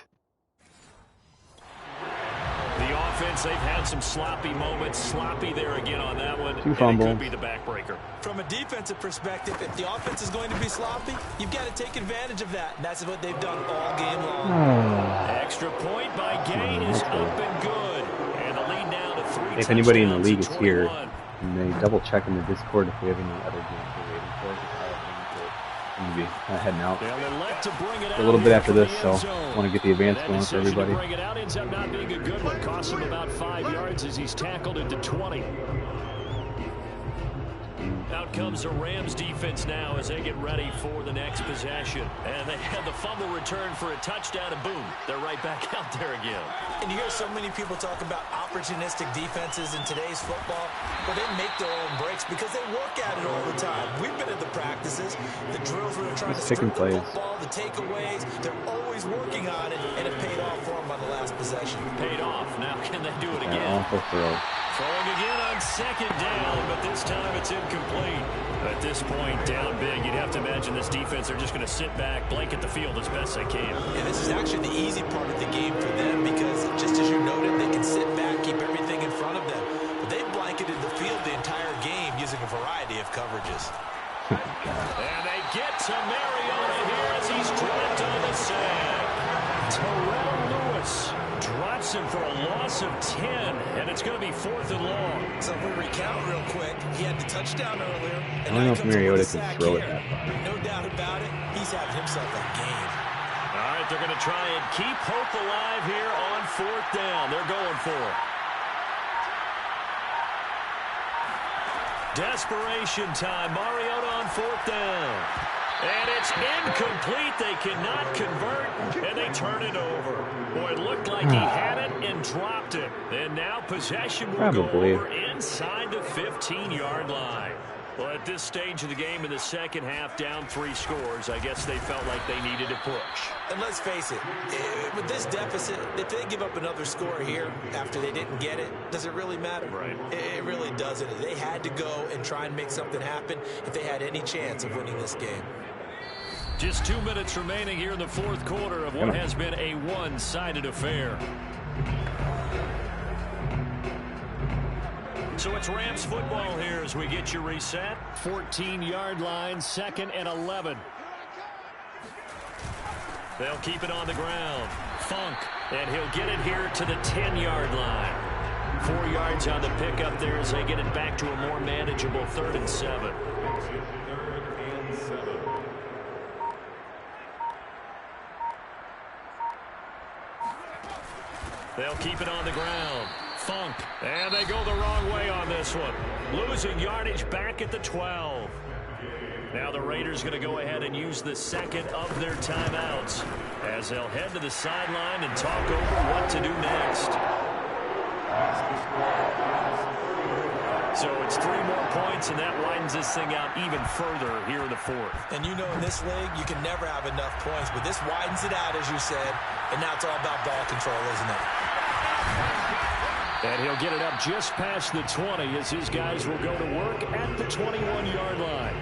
[SPEAKER 5] The offense, they've had some sloppy moments. Sloppy there again on that one.
[SPEAKER 1] 2 fumbles.
[SPEAKER 5] It could be the backbreaker.
[SPEAKER 3] From a defensive perspective, if the offense is going to be sloppy, you've got to take advantage of that. And that's what they've done all game long.
[SPEAKER 5] Extra point by Gain is up and good. And the lead now to 3
[SPEAKER 1] If anybody in the league is here, and they double check in the Discord if we have any other games we're waiting for. I'm going to be heading out a little bit after this, so I want to get the advance going for everybody.
[SPEAKER 5] Bring it out ends up not being a good one. Costs him about 5 yards as he's tackled into 20. Out comes the Rams defense now as they get ready for the next possession. And they had the fumble return for a touchdown, and boom, they're right back out there again.
[SPEAKER 3] And you hear so many people talk about opportunistic defenses in today's football, but they make their own breaks because they work at it all the time. We've been at the practices, the drills where they're trying to strip the football, the takeaways. They're always working on it, and it paid off for them on the last possession.
[SPEAKER 5] Paid off. Now can they do it again?
[SPEAKER 1] Awful throw.
[SPEAKER 5] Throwing again on 2nd down, but this time it's incomplete. At this point, down big, you'd have to imagine this defense, they're just going to sit back, blanket the field as best they can.
[SPEAKER 3] And this is actually the easy part of the game for them because, just as you noted, they can sit back, keep everything in front of them. But they've blanketed the field the entire game using a variety of coverages.
[SPEAKER 5] And they get to Mariota here as he's dropped on the sand. Terrell Lewis drops him for a loss of 10, and it's going to be 4th and long.
[SPEAKER 3] So if we recount real quick, he had the touchdown earlier.
[SPEAKER 1] I don't know if Mariota can throw it that far.
[SPEAKER 3] No doubt about it, he's having himself a game.
[SPEAKER 5] All right, they're going to try and keep hope alive here on 4th down. They're going for it. Desperation time. Mariota on 4th down. And it's incomplete. They cannot convert, and they turn it over. Boy, it looked like he had it and dropped it. And now possession will go over inside the 15-yard line. Well, at this stage of the game in the second half, down 3 scores, I guess they felt like they needed to push.
[SPEAKER 3] And let's face it, with this deficit, if they give up another score here after they didn't get it, does it really matter?
[SPEAKER 5] Right.
[SPEAKER 3] It really doesn't. They had to go and try and make something happen if they had any chance of winning this game.
[SPEAKER 5] Just 2 minutes remaining here in the fourth quarter of what has been a one-sided affair. So it's Rams football here as we get you reset. 14-yard line, 2nd and 11. They'll keep it on the ground. Funk, and he'll get it here to the 10-yard line. 4 yards on the pickup there as they get it back to a more manageable 3rd and 7. They'll keep it on the ground. Funk, and they go the wrong way on this one. Losing yardage back at the 12. Now the Raiders going to go ahead and use the second of their timeouts as they'll head to the sideline and talk over what to do next. So it's 3 more points, and that widens this thing out even further here in the fourth.
[SPEAKER 3] And you know in this league, you can never have enough points, but this widens it out, as you said, and now it's all about ball control, isn't it?
[SPEAKER 5] And he'll get it up just past the 20 as his guys will go to work at the 21-yard line.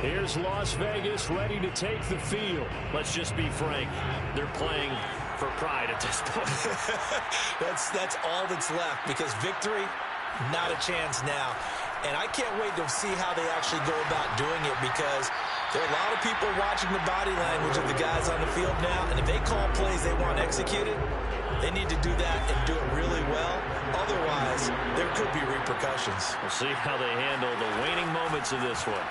[SPEAKER 5] Here's Las Vegas ready to take the field. Let's just be frank. They're playing for pride at this point.
[SPEAKER 3] That's all that's left, because victory, not a chance now. And I can't wait to see how they actually go about doing it, because there are a lot of people watching the body language of the guys on the field now, and if they call plays they want executed, they need to do that and do it really well. Otherwise, there could be repercussions.
[SPEAKER 5] We'll see how they handle the waning moments of this one.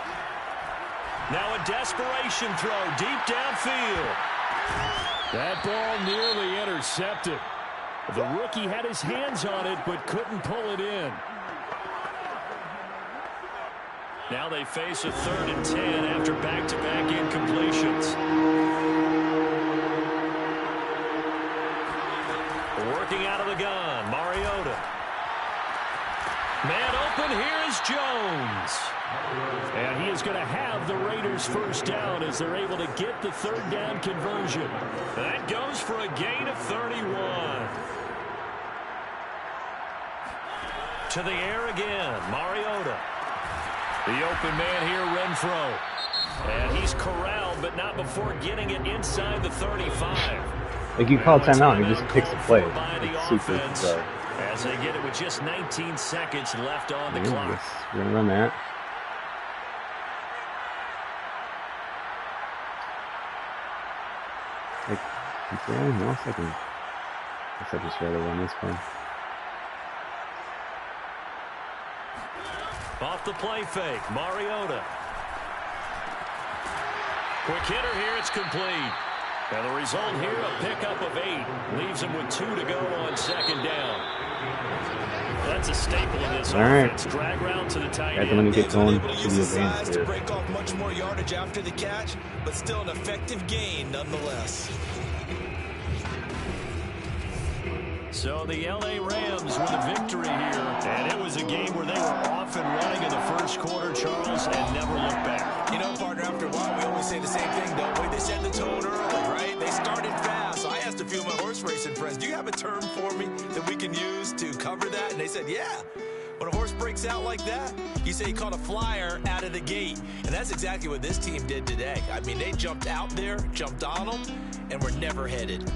[SPEAKER 5] Now a desperation throw deep downfield. That ball nearly intercepted. The rookie had his hands on it but couldn't pull it in. Now they face a 3rd and 10 after back-to-back incompletions. Working out of the gun, Mariota. Man open, here is Jones. And he is going to have the Raiders first down as they're able to get the 3rd down conversion. That goes for a gain of 31. To the air again, Mariota. The open man here, Renfro. And he's corralled, but not before getting it inside the 35.
[SPEAKER 1] Like, you call timeout and he just picks the play. It's super bizarre.
[SPEAKER 5] As they get it with just 19 seconds left on the clock.
[SPEAKER 1] We're going to run that. Like, no, I guess I just rather run this one.
[SPEAKER 5] Off the play fake, Mariota. Quick hitter here, it's complete. And the result here, a pickup of 8. Leaves him with 2 to go on 2nd down. That's a staple in this offense. Drag round to the tight end.
[SPEAKER 1] When you get going,
[SPEAKER 3] able to use his size to break off much more yardage after the catch, but still an effective gain nonetheless.
[SPEAKER 5] So the L.A. Rams with a victory here. And it was a game where they were off and running in the first quarter, Charles, and never looked back.
[SPEAKER 3] You know, partner, after a while, we always say the same thing, don't we? They set the tone early, right? They started fast. So I asked a few of my horse racing friends, do you have a term for me that we can use to cover that? And they said, yeah. When a horse breaks out like that, you say he caught a flyer out of the gate. And that's exactly what this team did today. I mean, they jumped out there, jumped on them, and were never headed.